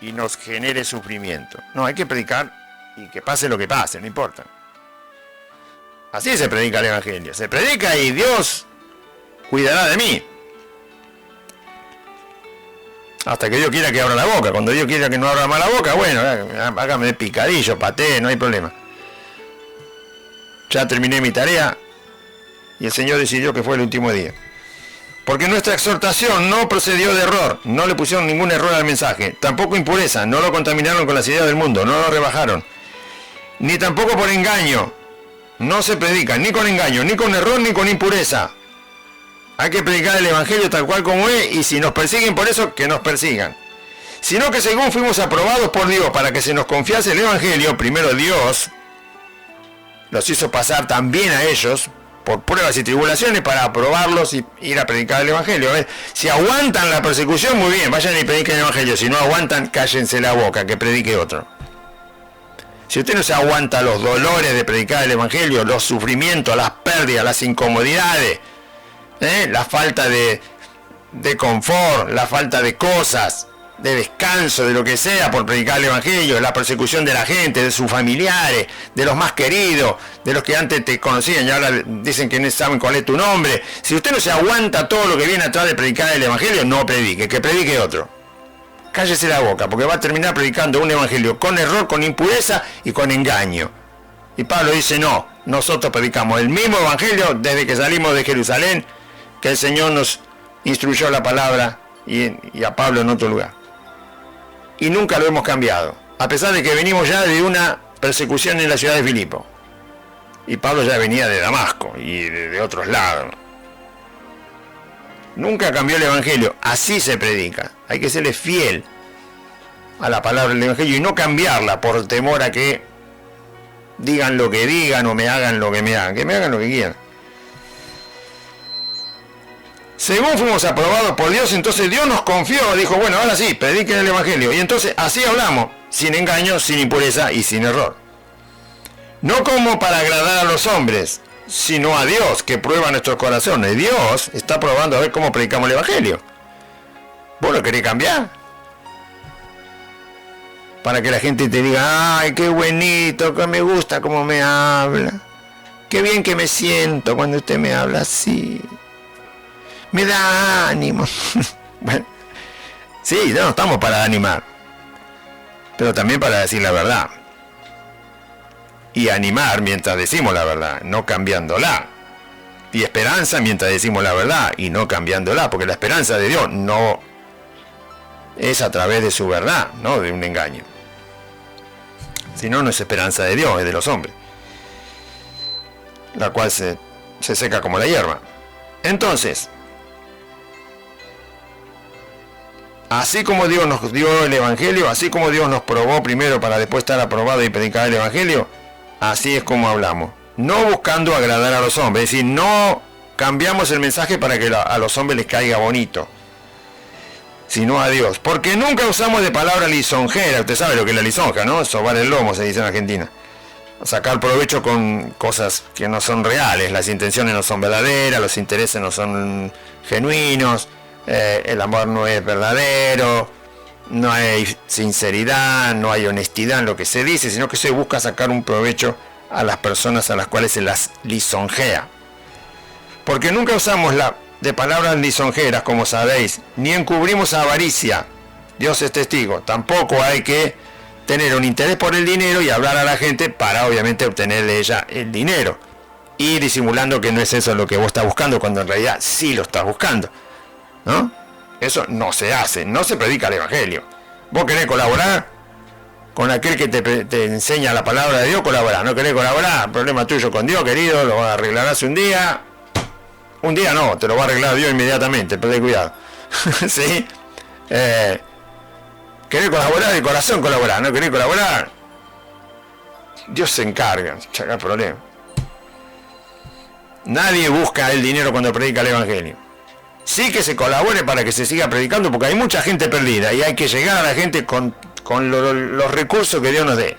y nos genere sufrimiento. No, hay que predicar y que pase lo que pase, no importa. Así se predica el Evangelio. Se predica y Dios cuidará de mí. Hasta que Dios quiera que abra la boca. Cuando Dios quiera que no abra más la boca, bueno, hágame de picadillo, patee, no hay problema. Ya terminé mi tarea y el Señor decidió que fue el último día. Porque nuestra exhortación no procedió de error, no le pusieron ningún error al mensaje, tampoco impureza, no lo contaminaron con las ideas del mundo, no lo rebajaron, ni tampoco por engaño. No se predica ni con engaño, ni con error, ni con impureza. Hay que predicar el Evangelio tal cual como es, y si nos persiguen por eso, que nos persigan. Sino que según fuimos aprobados por Dios para que se nos confiase el Evangelio, primero Dios los hizo pasar también a ellos por pruebas y tribulaciones para aprobarlos y ir a predicar el Evangelio. Si aguantan la persecución, muy bien, vayan y prediquen el Evangelio. Si no aguantan, cállense la boca, que predique otro. Si usted no se aguanta los dolores de predicar el Evangelio, los sufrimientos, las pérdidas, las incomodidades, La falta de confort, la falta de cosas, de descanso, de lo que sea, por predicar el Evangelio, la persecución de la gente, de sus familiares, de los más queridos, de los que antes te conocían y ahora dicen que no saben cuál es tu nombre. Si usted no se aguanta todo lo que viene atrás de predicar el Evangelio, no predique, que predique otro. Cállese la boca, porque va a terminar predicando un Evangelio con error, con impureza y con engaño. Y Pablo dice, no, nosotros predicamos el mismo Evangelio desde que salimos de Jerusalén, que el Señor nos instruyó la palabra y a Pablo en otro lugar. Y nunca lo hemos cambiado, a pesar de que venimos ya de una persecución en la ciudad de Filipo. Y Pablo ya venía de Damasco y de otros lados. Nunca cambió el Evangelio, así se predica. Hay que serle fiel a la palabra del Evangelio y no cambiarla por temor a que digan lo que digan o me hagan lo que me hagan. Que me hagan lo que quieran. Según fuimos aprobados por Dios, entonces Dios nos confió, dijo, bueno, ahora sí, prediquen el Evangelio. Y entonces así hablamos, sin engaño, sin impureza y sin error. No como para agradar a los hombres, sino a Dios, que prueba nuestros corazones. Dios está probando a ver cómo predicamos el Evangelio. ¿Vos lo querés cambiar? Para que la gente te diga, ay, qué bonito, que me gusta cómo me habla. Qué bien que me siento cuando usted me habla así. Me da ánimo. Bueno, sí, no estamos para animar, pero también para decir la verdad. Y animar mientras decimos la verdad, no cambiándola. Y esperanza mientras decimos la verdad y no cambiándola, porque la esperanza de Dios no es a través de su verdad, no de un engaño. Si no, no es esperanza de Dios, es de los hombres, la cual se seca como la hierba. Entonces, así como Dios nos dio el Evangelio, así como Dios nos probó primero para después estar aprobado y predicar el Evangelio, así es como hablamos. No buscando agradar a los hombres, es decir, no cambiamos el mensaje para que a los hombres les caiga bonito, sino a Dios. Porque nunca usamos de palabra lisonjera. Usted sabe lo que es la lisonja, ¿no? Sobar el lomo, se dice en Argentina. Sacar provecho con cosas que no son reales, las intenciones no son verdaderas, los intereses no son genuinos, el amor no es verdadero, no hay sinceridad, no hay honestidad en lo que se dice, sino que se busca sacar un provecho a las personas a las cuales se las lisonjea. Porque nunca usamos de palabras lisonjeras, como sabéis, ni encubrimos avaricia. Dios es testigo. Tampoco hay que tener un interés por el dinero y hablar a la gente para obviamente obtener de ella el dinero. Y disimulando que no es eso lo que vos estás buscando, cuando en realidad sí lo estás buscando, ¿no? Eso no se hace, no se predica el Evangelio. Vos querés colaborar con aquel que te enseña la palabra de Dios, colaborar. No querés colaborar, problema tuyo con Dios, querido, lo arreglarás un día. Un día no, te lo va a arreglar Dios inmediatamente, pero ten cuidado. ¿Sí? ¿Querés colaborar? De corazón colaborar. ¿No querés colaborar? Dios se encarga, chacal problema. Nadie busca el dinero cuando predica el Evangelio. Sí que se colabore para que se siga predicando, porque hay mucha gente perdida y hay que llegar a la gente con los recursos que Dios nos dé.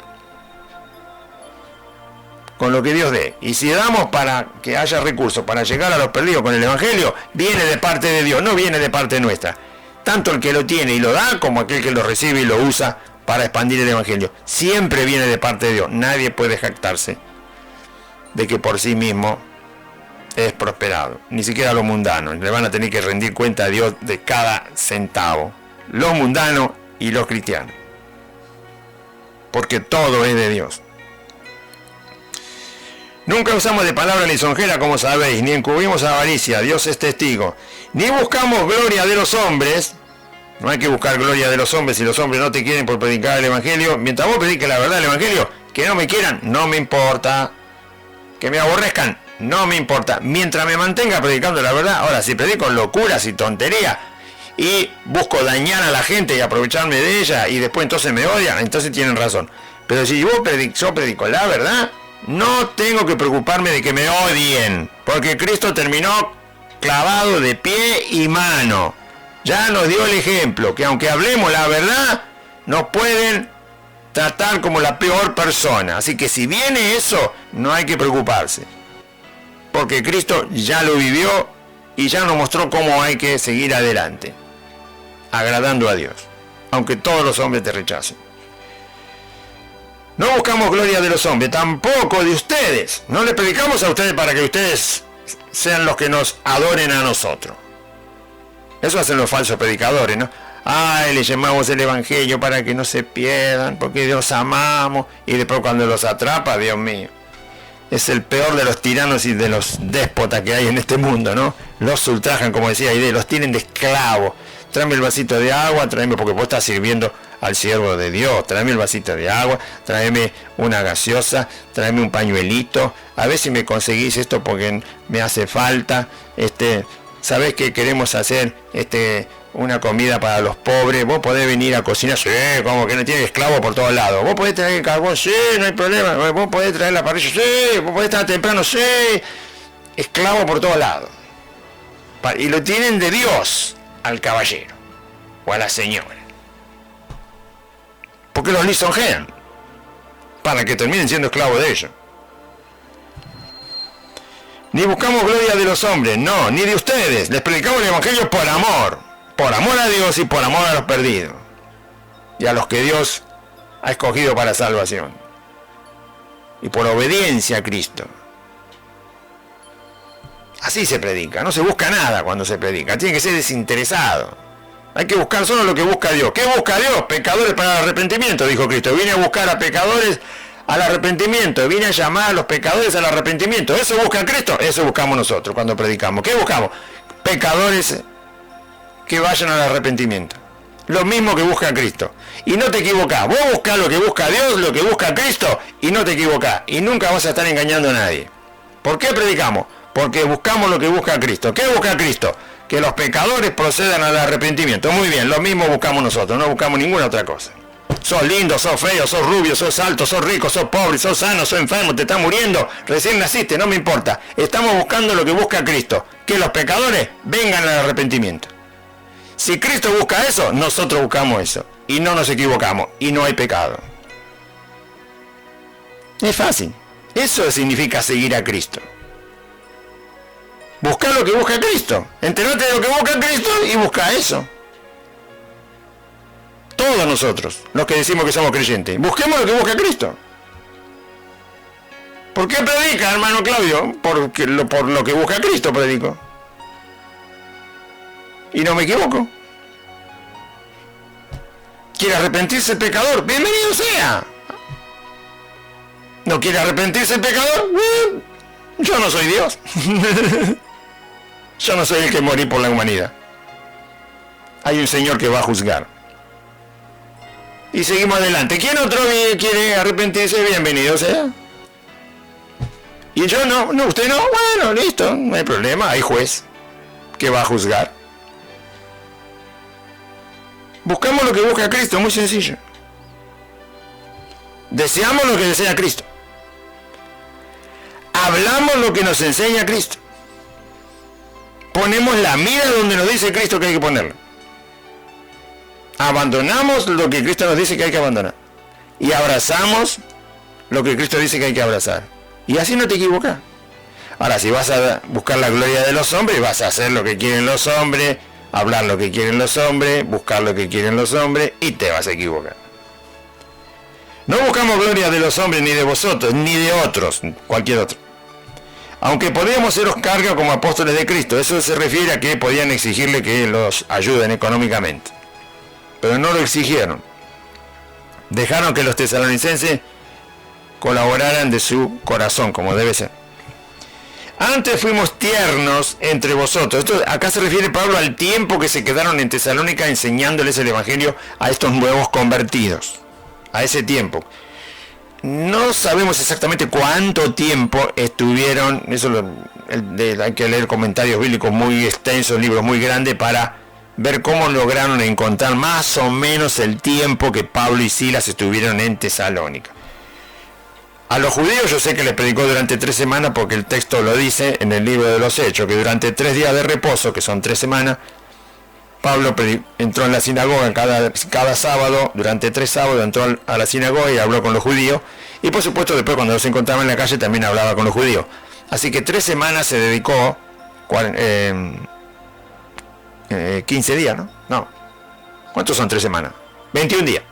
Con lo que Dios dé. Y si damos para que haya recursos para llegar a los perdidos con el Evangelio, viene de parte de Dios, no viene de parte nuestra. Tanto el que lo tiene y lo da, como aquel que lo recibe y lo usa para expandir el Evangelio. Siempre viene de parte de Dios. Nadie puede jactarse de que por sí mismo es prosperado. Ni siquiera los mundanos. Le van a tener que rendir cuenta a Dios de cada centavo. Los mundanos y los cristianos. Porque todo es de Dios. Nunca usamos de palabra lisonjera, como sabéis, ni encubrimos avaricia, Dios es testigo, ni buscamos gloria de los hombres. No hay que buscar gloria de los hombres si los hombres no te quieren por predicar el Evangelio. Mientras vos prediques la verdad del Evangelio, que no me quieran, no me importa. Que me aborrezcan, no me importa. Mientras me mantenga predicando la verdad. Ahora, si predico locuras y tonterías y busco dañar a la gente y aprovecharme de ella y después entonces me odian, entonces tienen razón. Pero si yo predico la verdad, no tengo que preocuparme de que me odien, porque Cristo terminó clavado de pie y mano. Ya nos dio el ejemplo, que aunque hablemos la verdad, nos pueden tratar como la peor persona. Así que si viene eso, no hay que preocuparse, porque Cristo ya lo vivió y ya nos mostró cómo hay que seguir adelante, agradando a Dios, aunque todos los hombres te rechacen. No buscamos gloria de los hombres, tampoco de ustedes. No les predicamos a ustedes para que ustedes sean los que nos adoren a nosotros. Eso hacen los falsos predicadores, ¿no? Ay, le llamamos el evangelio para que no se pierdan, porque Dios amamos, y después cuando los atrapa, Dios mío, es el peor de los tiranos y de los déspotas que hay en este mundo, ¿no? Los ultrajan, como decía Aide, los tienen de esclavos. Tráeme el vasito de agua, tráeme, porque vos estás sirviendo al siervo de Dios, tráeme el vasito de agua, tráeme una gaseosa, tráeme un pañuelito, a ver si me conseguís esto porque me hace falta, ¿sabés que queremos hacer una comida para los pobres? Vos podés venir a cocinar, sí, como que no tiene esclavo por todos lados, vos podés traer el carbón, sí, no hay problema, vos podés traer la parrilla, sí, vos podés estar temprano, sí, esclavo por todos lados. Y lo tienen de Dios al caballero o a la señora, porque los lisonjean para que terminen siendo esclavos de ellos. Ni buscamos gloria de los hombres, no, ni de ustedes. Les predicamos el evangelio por amor a Dios y por amor a los perdidos y a los que Dios ha escogido para salvación, y por obediencia a Cristo. Así se predica, no se busca nada cuando se predica, tiene que ser desinteresado. Hay que buscar solo lo que busca Dios. ¿Qué busca Dios? Pecadores para el arrepentimiento, dijo Cristo. Vine a buscar a pecadores al arrepentimiento, vine a llamar a los pecadores al arrepentimiento. ¿Eso busca Cristo? Eso buscamos nosotros cuando predicamos. ¿Qué buscamos? Pecadores que vayan al arrepentimiento. Lo mismo que busca Cristo. Y no te equivocás. Vos buscás lo que busca Dios, lo que busca Cristo, y no te equivocás. Y nunca vas a estar engañando a nadie. ¿Por qué predicamos? Porque buscamos lo que busca Cristo. ¿Qué busca Cristo? Que los pecadores procedan al arrepentimiento. Muy bien, lo mismo buscamos nosotros, no buscamos ninguna otra cosa. Sos lindo, sos feo, sos rubio, sos alto, sos rico, sos pobre, sos sano, sos enfermo, te estás muriendo, recién naciste, no me importa. Estamos buscando lo que busca Cristo, que los pecadores vengan al arrepentimiento. Si Cristo busca eso, nosotros buscamos eso. Y no nos equivocamos, y no hay pecado. Es fácil. Eso significa seguir a Cristo. Busca lo que busca Cristo. Enterate de lo que busca Cristo y busca eso. Todos nosotros, los que decimos que somos creyentes, busquemos lo que busca Cristo. ¿Por qué predica, hermano Claudio? Por lo que busca Cristo predico. Y no me equivoco. ¿Quiere arrepentirse el pecador? ¡Bienvenido sea! ¿No quiere arrepentirse el pecador? Yo no soy Dios. Yo no soy el que morí por la humanidad. Hay un Señor que va a juzgar. Y seguimos adelante. ¿Quién otro quiere arrepentirse? Bienvenido sea. Y yo no, usted no. Bueno, listo, no hay problema. Hay juez que va a juzgar. Buscamos lo que busca Cristo, muy sencillo. Deseamos lo que desea Cristo. Hablamos lo que nos enseña Cristo. Ponemos la mira donde nos dice Cristo que hay que ponerla. Abandonamos lo que Cristo nos dice que hay que abandonar. Y abrazamos lo que Cristo dice que hay que abrazar. Y así no te equivocas. Ahora, si vas a buscar la gloria de los hombres, vas a hacer lo que quieren los hombres, hablar lo que quieren los hombres, buscar lo que quieren los hombres, y te vas a equivocar. No buscamos gloria de los hombres, ni de vosotros, ni de otros, cualquier otro. Aunque podíamos seros carga como apóstoles de Cristo, eso se refiere a que podían exigirle que los ayuden económicamente. Pero no lo exigieron. Dejaron que los tesalonicenses colaboraran de su corazón, como debe ser. Antes fuimos tiernos entre vosotros. Esto, acá se refiere Pablo al tiempo que se quedaron en Tesalónica enseñándoles el evangelio a estos nuevos convertidos. A ese tiempo. No sabemos exactamente cuánto tiempo estuvieron, hay que leer comentarios bíblicos muy extensos, libros muy grandes, para ver cómo lograron encontrar más o menos el tiempo que Pablo y Silas estuvieron en Tesalónica. A los judíos yo sé que les predicó durante 3 semanas, porque el texto lo dice en el libro de los Hechos, que durante 3 días de reposo, que son 3 semanas, Pablo entró en la sinagoga cada sábado, durante 3 sábados entró a la sinagoga y habló con los judíos, y por supuesto después cuando los encontraba en la calle también hablaba con los judíos. Así que 3 semanas se dedicó 15 días, ¿no? No. ¿Cuántos son 3 semanas? 21 días.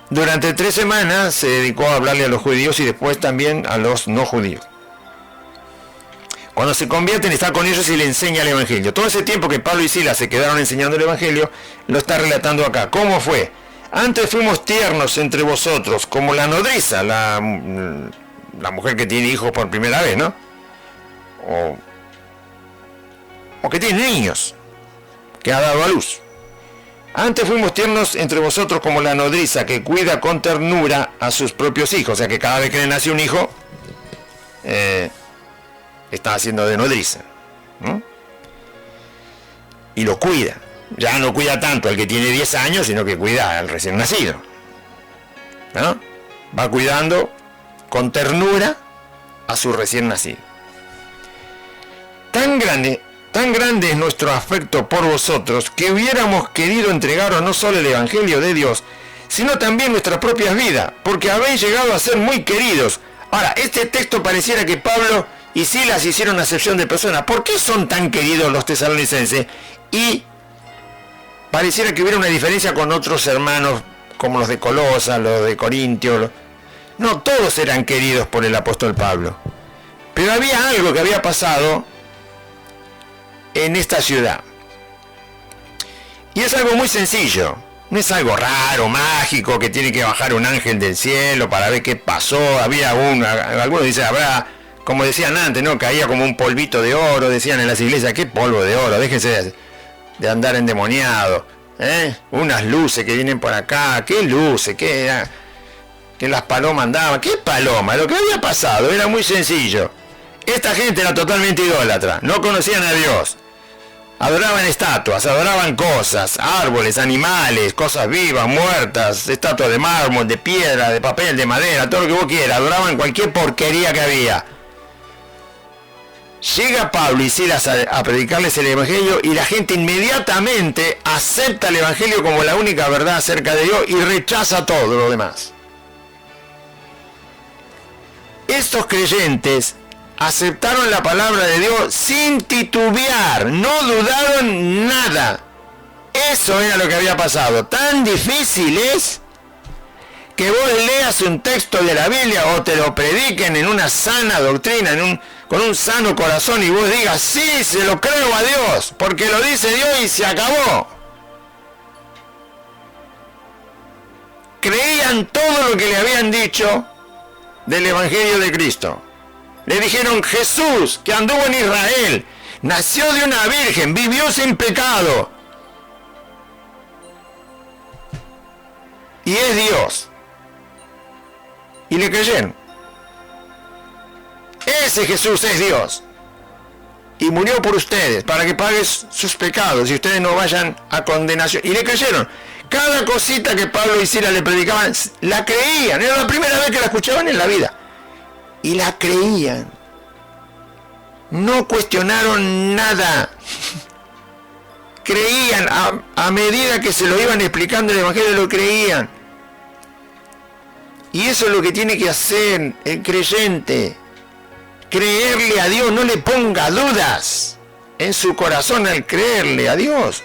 Durante 3 semanas se dedicó a hablarle a los judíos y después también a los no judíos. Cuando se convierten, está con ellos y le enseña el Evangelio. Todo ese tiempo que Pablo y Silas se quedaron enseñando el Evangelio, lo está relatando acá. ¿Cómo fue? Antes fuimos tiernos entre vosotros, como la nodriza, la mujer que tiene hijos por primera vez, ¿no? O que tiene niños, que ha dado a luz. Antes fuimos tiernos entre vosotros como la nodriza que cuida con ternura a sus propios hijos. O sea que cada vez que le nace un hijo, está haciendo de nodriza, ¿no? Y lo cuida. Ya no cuida tanto al que tiene 10 años, sino que cuida al recién nacido, ¿no? Va cuidando con ternura a su recién nacido. Tan grande es nuestro afecto por vosotros que hubiéramos querido entregaros no solo el Evangelio de Dios, sino también nuestras propias vidas, porque habéis llegado a ser muy queridos. Ahora, este texto pareciera que Pablo y Silas hicieron acepción de personas. ¿Por qué son tan queridos los tesalonicenses? Y pareciera que hubiera una diferencia con otros hermanos, como los de Colosa, los de Corintio. No, todos eran queridos por el apóstol Pablo. Pero había algo que había pasado en esta ciudad. Y es algo muy sencillo. No es algo raro, mágico, que tiene que bajar un ángel del cielo para ver qué pasó. Había algunos dicen, habrá, como decían antes, ¿no? Caía como un polvito de oro, decían en las iglesias, ¿qué polvo de oro? Déjense de andar endemoniado, unas luces que vienen por acá, ¿qué luces? Que las palomas andaban, ¿qué paloma? Lo que había pasado era muy sencillo. Esta gente era totalmente idólatra, no conocían a Dios, adoraban estatuas, adoraban cosas, árboles, animales, cosas vivas, muertas, estatuas de mármol, de piedra, de papel, de madera, todo lo que vos quieras, adoraban cualquier porquería que había. Llega Pablo y Silas a predicarles el Evangelio y la gente inmediatamente acepta el Evangelio como la única verdad acerca de Dios y rechaza todo lo demás. Estos creyentes aceptaron la palabra de Dios sin titubear, no dudaron nada. Eso era lo que había pasado. Tan difícil es que vos leas un texto de la Biblia o te lo prediquen en una sana doctrina, con un sano corazón y vos digas, sí, se lo creo a Dios, porque lo dice Dios y se acabó. Creían todo lo que le habían dicho del Evangelio de Cristo. Le dijeron, Jesús, que anduvo en Israel, nació de una virgen, vivió sin pecado y es Dios. Y le creyeron. Ese Jesús es Dios y murió por ustedes para que paguen sus pecados y ustedes no vayan a condenación. Y le creyeron. Cada cosita que Pablo y Silas le predicaban, la creían. Era la primera vez que la escuchaban en la vida. Y la creían. No cuestionaron nada. Creían. A medida que se lo iban explicando el Evangelio, lo creían. Y eso es lo que tiene que hacer el creyente. Creerle a Dios, no le ponga dudas en su corazón al creerle a Dios,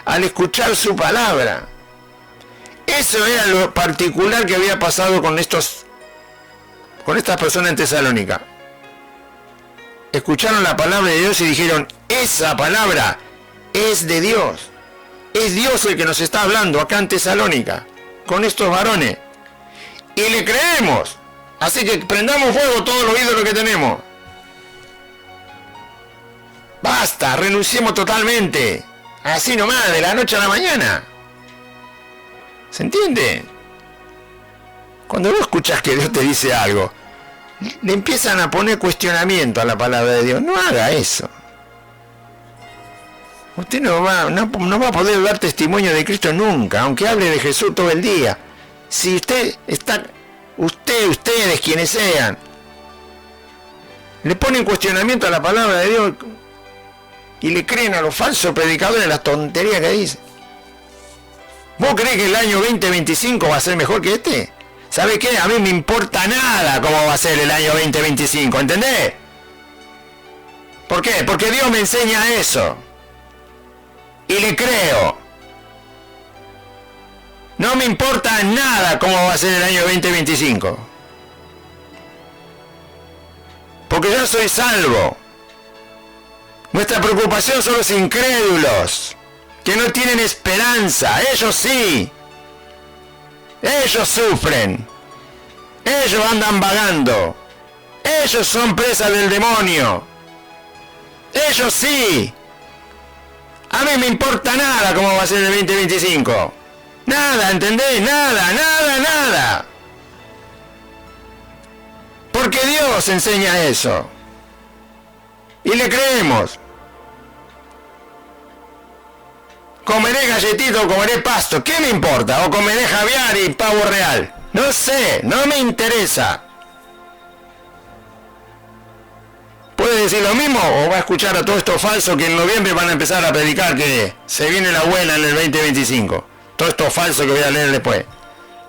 al escuchar su palabra. Eso era lo particular que había pasado con estas personas en Tesalónica. Escucharon la palabra de Dios y dijeron, esa palabra es de Dios. Es Dios el que nos está hablando acá en Tesalónica, con estos varones. Y le creemos. Así que prendamos fuego todos los ídolos que tenemos. Basta, renunciemos totalmente. Así nomás, de la noche a la mañana. ¿Se entiende? Cuando vos escuchas que Dios te dice algo, le empiezan a poner cuestionamiento a la palabra de Dios. No haga eso. Usted no va a poder dar testimonio de Cristo nunca, aunque hable de Jesús todo el día. Si ustedes, quienes sean, le ponen cuestionamiento a la palabra de Dios y le creen a los falsos predicadores las tonterías que dicen. ¿Vos creés que el año 2025 va a ser mejor que este? ¿Sabe qué? A mí me importa nada cómo va a ser el año 2025, ¿entendés? ¿Por qué? Porque Dios me enseña eso. Y le creo. No me importa nada cómo va a ser el año 2025. Porque yo soy salvo. Nuestra preocupación son los incrédulos, que no tienen esperanza. Ellos sí. Ellos sufren. Ellos andan vagando. Ellos son presas del demonio. Ellos sí. A mí me importa nada cómo va a ser el 2025. Nada, ¿entendés? Nada. Porque Dios enseña eso. Y le creemos. Comeré galletito o comeré pasto. ¿Qué me importa? O comeré caviar y pavo real. No sé, no me interesa. ¿Puede decir lo mismo o va a escuchar a todos estos falsos que en noviembre van a empezar a predicar que se viene la buena en el 2025? Todos estos falsos que voy a leer después.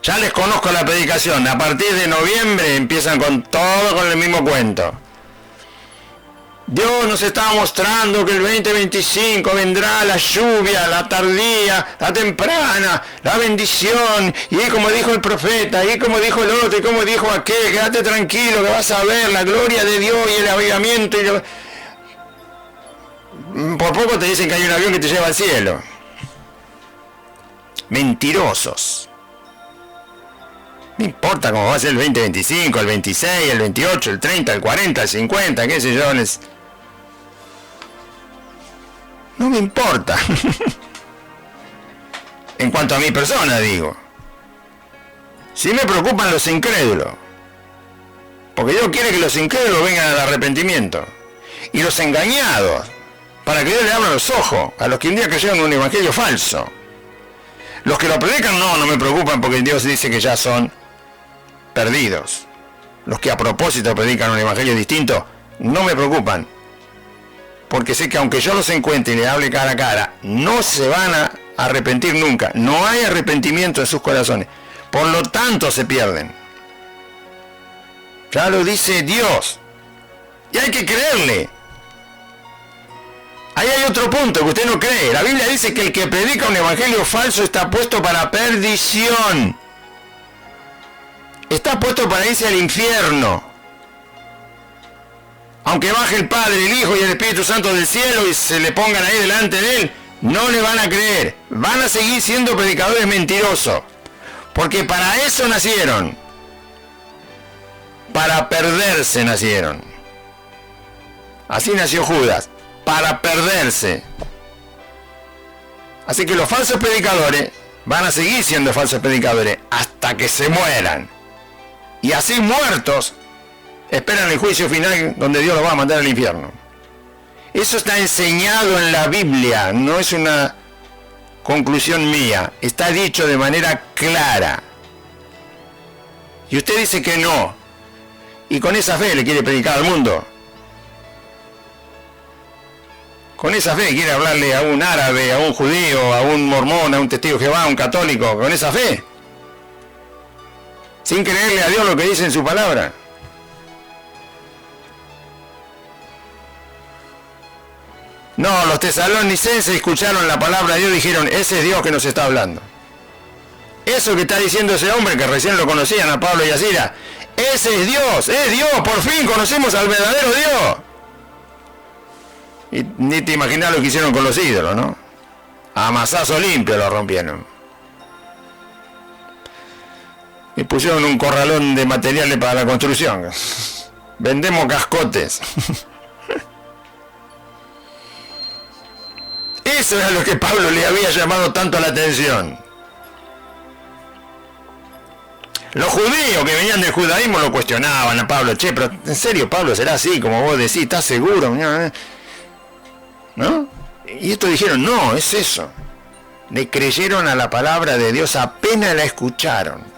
Ya les conozco la predicación. A partir de noviembre empiezan con todo con el mismo cuento. Dios nos está mostrando que el 2025 vendrá la lluvia, la tardía, la temprana, la bendición, y como dijo el profeta, y como dijo el otro, y como dijo aquel, quédate tranquilo que vas a ver la gloria de Dios y el avivamiento. Por poco te dicen que hay un avión que te lleva al cielo. Mentirosos. No importa cómo va a ser el 2025, el 26, el 28, el 30, el 40, el 50, qué sé yo. No me importa. En cuanto a mi persona, digo. Sí me preocupan los incrédulos. Porque Dios quiere que los incrédulos vengan al arrepentimiento. Y los engañados. Para que Dios le abra los ojos a los que un día creyeron en un evangelio falso. Los que lo predican no me preocupan porque Dios dice que ya son perdidos. Los que a propósito predican un evangelio distinto no me preocupan. Porque sé que aunque yo los encuentre y les hable cara a cara, no se van a arrepentir nunca. No hay arrepentimiento en sus corazones. Por lo tanto se pierden. Ya lo dice Dios. Y hay que creerle. Ahí hay otro punto que usted no cree. La Biblia dice que el que predica un evangelio falso está puesto para perdición. Está puesto para irse al infierno. Aunque baje el Padre, el Hijo y el Espíritu Santo del cielo y se le pongan ahí delante de él, no le van a creer. Van a seguir siendo predicadores mentirosos. Porque para eso nacieron. Para perderse nacieron. Así nació Judas. Para perderse. Así que los falsos predicadores van a seguir siendo falsos predicadores hasta que se mueran. Y así muertos esperan el juicio final donde Dios los va a mandar al infierno. Eso está enseñado en la Biblia, no es una conclusión mía, está dicho de manera clara. Y usted dice que no, y con esa fe le quiere predicar al mundo. Con esa fe quiere hablarle a un árabe, a un judío, a un mormón, a un testigo de Jehová, a un católico, con esa fe. Sin creerle a Dios lo que dice en su palabra. No, los tesalonicenses escucharon la palabra de Dios y dijeron, ese es Dios que nos está hablando. Eso que está diciendo ese hombre, que recién lo conocían a Pablo y a Sila, ese es Dios, por fin conocemos al verdadero Dios. Y ni te imaginas lo que hicieron con los ídolos, ¿no? A mazazo limpio lo rompieron. Y pusieron un corralón de materiales para la construcción. Vendemos cascotes. Eso era lo que Pablo le había llamado tanto la atención. Los judíos que venían del judaísmo lo cuestionaban a Pablo. Che, pero en serio, Pablo, será así como vos decís, ¿estás seguro? ¿No? Y estos dijeron, no, es eso. Le creyeron a la palabra de Dios apenas la escucharon.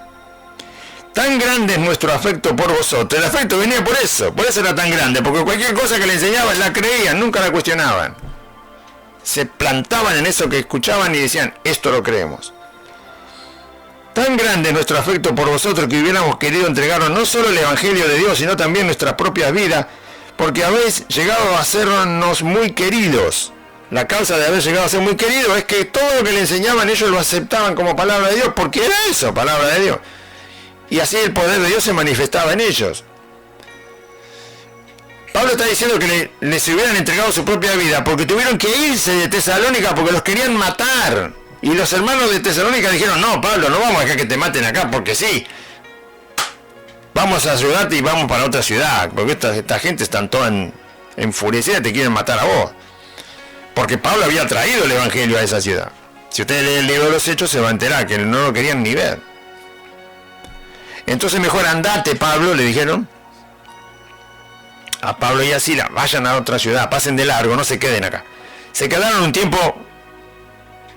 Tan grande es nuestro afecto por vosotros. El afecto venía por eso era tan grande, porque cualquier cosa que le enseñaban la creían, nunca la cuestionaban. Se plantaban en eso que escuchaban y decían, esto lo creemos. Tan grande es nuestro afecto por vosotros que hubiéramos querido entregarnos no solo el Evangelio de Dios, sino también nuestras propias vidas, porque habéis llegado a sernos muy queridos. La causa de haber llegado a ser muy queridos es que todo lo que le enseñaban ellos lo aceptaban como palabra de Dios, porque era eso, palabra de Dios. Y así el poder de Dios se manifestaba en ellos. Pablo está diciendo que les hubieran entregado su propia vida porque tuvieron que irse de Tesalónica porque los querían matar. Y los hermanos de Tesalónica dijeron, no, Pablo, no vamos a dejar que te maten acá porque sí. Vamos a ayudarte y vamos para otra ciudad, porque esta gente están toda enfurecida, te quieren matar a vos. Porque Pablo había traído el evangelio a esa ciudad. Si usted lee el libro de los Hechos se va a enterar que no lo querían ni ver. Entonces mejor andate, Pablo, le dijeron. A Pablo y a Silas, vayan a otra ciudad, pasen de largo, no se queden acá. Se quedaron un tiempo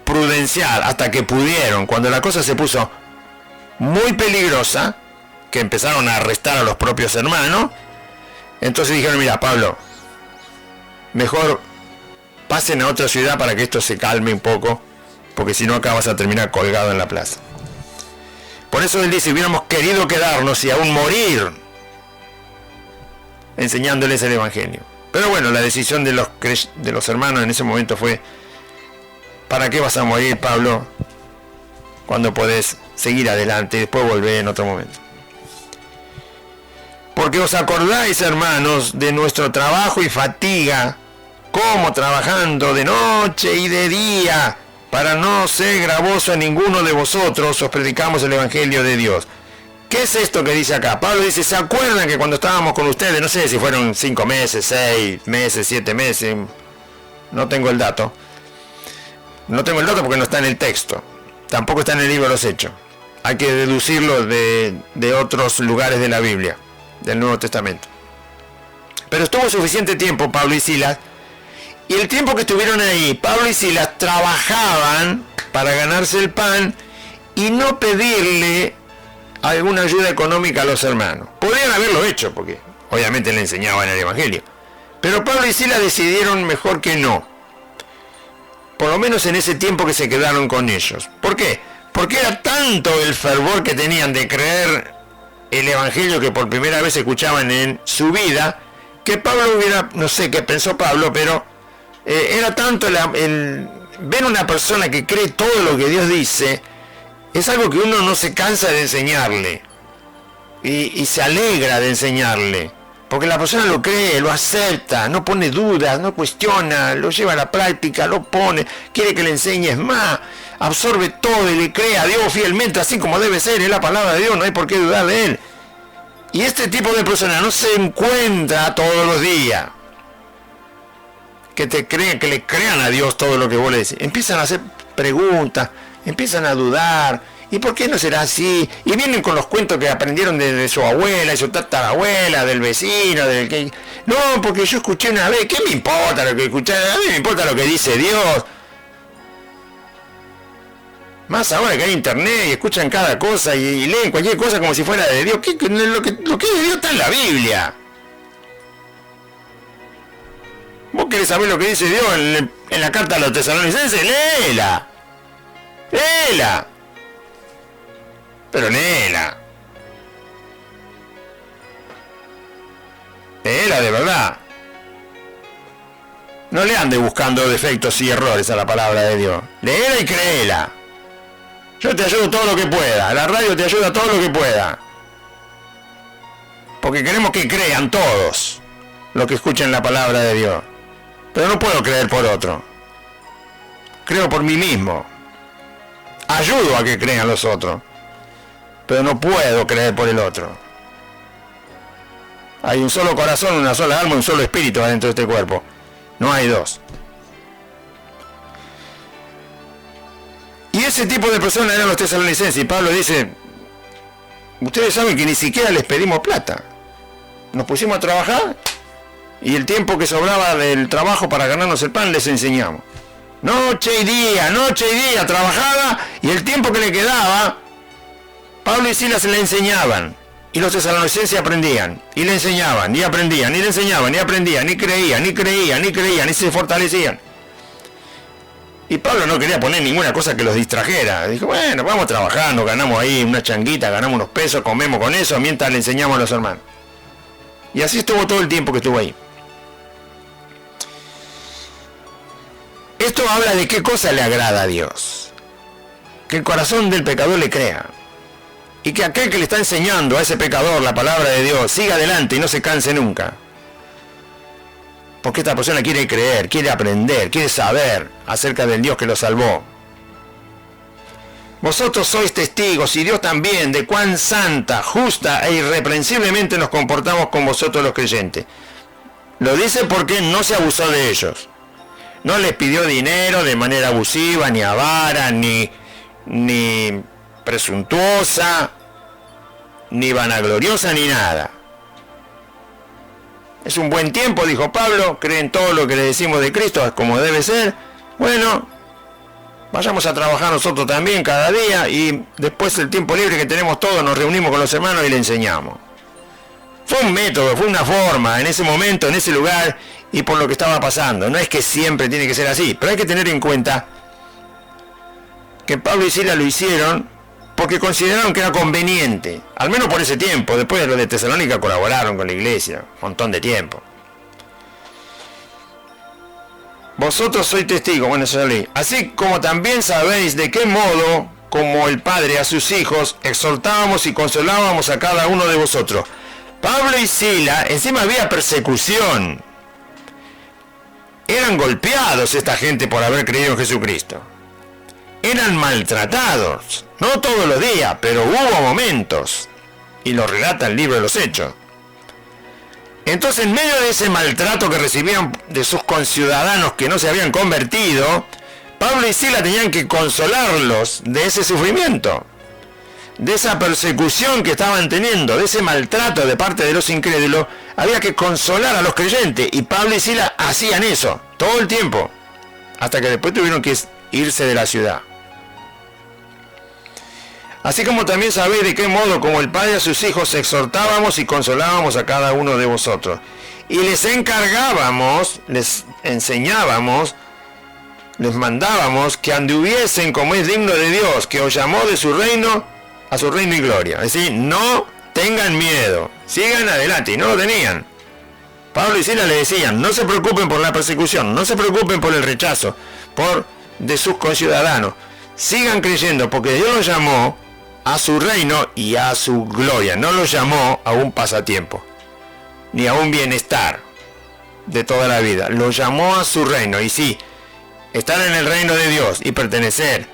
prudencial hasta que pudieron, cuando la cosa se puso muy peligrosa, que empezaron a arrestar a los propios hermanos. Entonces dijeron, mira, Pablo, mejor pasen a otra ciudad para que esto se calme un poco, porque si no acá vas a terminar colgado en la plaza. Por eso él dice, hubiéramos querido quedarnos y aún morir enseñándoles el evangelio. Pero bueno, la decisión de los hermanos en ese momento fue, ¿para qué vas a morir, Pablo, cuando podés seguir adelante y después volver en otro momento? Porque os acordáis, hermanos, de nuestro trabajo y fatiga, como trabajando de noche y de día, para no ser gravoso a ninguno de vosotros, os predicamos el evangelio de Dios. ¿Qué es esto que dice acá? Pablo dice, ¿se acuerdan que cuando estábamos con ustedes, no sé si fueron 5 meses, 6 meses, 7 meses, no tengo el dato. No tengo el dato porque no está en el texto, tampoco está en el libro de los Hechos. Hay que deducirlo de otros lugares de la Biblia, del Nuevo Testamento. Pero estuvo suficiente tiempo Pablo y Silas, y el tiempo que estuvieron ahí, Pablo y Silas trabajaban para ganarse el pan y no pedirle alguna ayuda económica a los hermanos. Podrían haberlo hecho, porque obviamente le enseñaban el evangelio. Pero Pablo y Silas decidieron mejor que no. Por lo menos en ese tiempo que se quedaron con ellos. ¿Por qué? Porque era tanto el fervor que tenían de creer el evangelio que por primera vez escuchaban en su vida, que Pablo hubiera, no sé qué pensó Pablo, pero era tanto ver una persona que cree todo lo que Dios dice, es algo que uno no se cansa de enseñarle y se alegra de enseñarle, porque la persona lo cree, lo acepta, no pone dudas, no cuestiona, lo lleva a la práctica, lo pone, quiere que le enseñes más, absorbe todo y le cree a Dios fielmente, así como debe ser, es la palabra de Dios, no hay por qué dudar de él. Y este tipo de persona no se encuentra todos los días. Que le crean a Dios todo lo que vos le decís. Empiezan a hacer preguntas, empiezan a dudar. ¿Y por qué no será así? Y vienen con los cuentos que aprendieron de su abuela y su tatarabuela, del vecino, del que... No, porque yo escuché una vez, ¿qué me importa lo que escuché? A mí me importa lo que dice Dios. Más ahora que hay internet y escuchan cada cosa y leen cualquier cosa como si fuera de Dios. Lo que es de Dios está en la Biblia. ¿Vos querés saber lo que dice Dios en la carta a los tesalonicenses? Léela. Léela. Pero léela. Léela de verdad. No le ande buscando defectos y errores a la palabra de Dios. Léela y créela. Yo te ayudo todo lo que pueda. La radio te ayuda todo lo que pueda. Porque queremos que crean todos los que escuchen la palabra de Dios. Pero no puedo creer por otro. Creo por mí mismo. Ayudo a que crean los otros. Pero no puedo creer por el otro. Hay un solo corazón, una sola alma, un solo espíritu adentro de este cuerpo. No hay dos. Y ese tipo de personas eran los tesalonicenses. Y Pablo dice, ustedes saben que ni siquiera les pedimos plata. Nos pusimos a trabajar y el tiempo que sobraba del trabajo para ganarnos el pan les enseñamos. Noche y día trabajaba, y el tiempo que le quedaba, Pablo y Silas le enseñaban. Y los tesalonicenses aprendían, y le enseñaban, y aprendían, y le enseñaban, y aprendían, y creían, y se fortalecían. Y Pablo no quería poner ninguna cosa que los distrajera. Dijo, bueno, vamos trabajando, ganamos ahí una changuita, ganamos unos pesos, comemos con eso, mientras le enseñamos a los hermanos. Y así estuvo todo el tiempo que estuvo ahí. Esto habla de qué cosa le agrada a Dios. Que el corazón del pecador le crea. Y que aquel que le está enseñando a ese pecador la palabra de Dios siga adelante y no se canse nunca. Porque esta persona quiere creer, quiere aprender, quiere saber acerca del Dios que lo salvó. Vosotros sois testigos, y Dios también, de cuán santa, justa e irreprensiblemente nos comportamos con vosotros los creyentes. Lo dice porque no se abusó de ellos. No les pidió dinero de manera abusiva, ni avara, ni presuntuosa, ni vanagloriosa, ni nada. Es un buen tiempo, dijo Pablo, creen todo lo que le decimos de Cristo, como debe ser. Bueno, vayamos a trabajar nosotros también cada día, y después el tiempo libre que tenemos todos nos reunimos con los hermanos y le enseñamos. Fue un método, fue una forma, en ese momento, en ese lugar, y por lo que estaba pasando. No es que siempre tiene que ser así, pero hay que tener en cuenta que Pablo y Silas lo hicieron porque consideraron que era conveniente, al menos por ese tiempo. Después los de Tesalónica colaboraron con la iglesia, un montón de tiempo. Vosotros sois testigos, bueno, eso ya leí. Así como también sabéis de qué modo, como el Padre a sus hijos, exhortábamos y consolábamos a cada uno de vosotros. Pablo y Silas, encima había persecución. Eran golpeados esta gente por haber creído en Jesucristo. Eran maltratados, no todos los días, pero hubo momentos. Y lo relata el libro de los Hechos. Entonces, en medio de ese maltrato que recibían de sus conciudadanos que no se habían convertido, Pablo y Silas tenían que consolarlos de ese sufrimiento, de esa persecución que estaban teniendo, de ese maltrato de parte de los incrédulos. Había que consolar a los creyentes, y Pablo y Silas hacían eso todo el tiempo, hasta que después tuvieron que irse de la ciudad. Así como también sabéis de qué modo, como el Padre a sus hijos, exhortábamos y consolábamos a cada uno de vosotros. Y les encargábamos, les enseñábamos, les mandábamos que anduviesen como es digno de Dios, que os llamó de su reino a su reino y gloria. Es decir, no tengan miedo, sigan adelante, y no lo tenían. Pablo y Silas le decían, no se preocupen por la persecución, no se preocupen por el rechazo de sus conciudadanos. Sigan creyendo, porque Dios los llamó a su reino y a su gloria. No los llamó a un pasatiempo, ni a un bienestar de toda la vida. Los llamó a su reino. Y sí, estar en el reino de Dios y pertenecer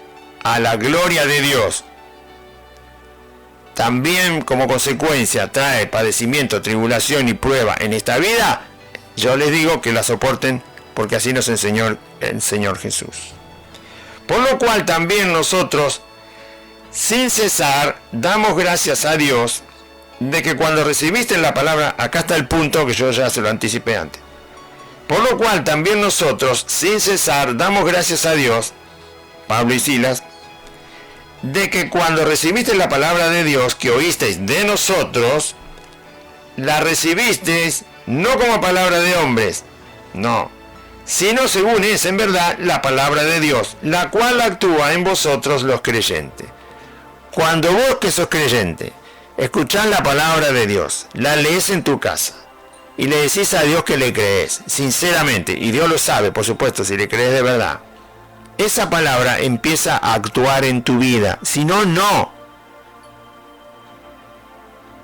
a la gloria de Dios también como consecuencia trae padecimiento, tribulación y prueba en esta vida. Yo les digo que la soporten, porque así nos enseñó el Señor Jesús. Por lo cual también nosotros, sin cesar, damos gracias a Dios de que cuando recibiste la palabra, acá está el punto que yo ya se lo anticipé antes. Por lo cual también nosotros, sin cesar, damos gracias a Dios, Pablo y Silas, de que cuando recibiste la palabra de Dios que oísteis de nosotros, la recibisteis no como palabra de hombres, no, sino según es en verdad la palabra de Dios, la cual actúa en vosotros los creyentes. Cuando vos, que sos creyente, escuchás la palabra de Dios, la lees en tu casa y le decís a Dios que le crees sinceramente, y Dios lo sabe, por supuesto, si le crees de verdad, esa palabra empieza a actuar en tu vida. Si no, no.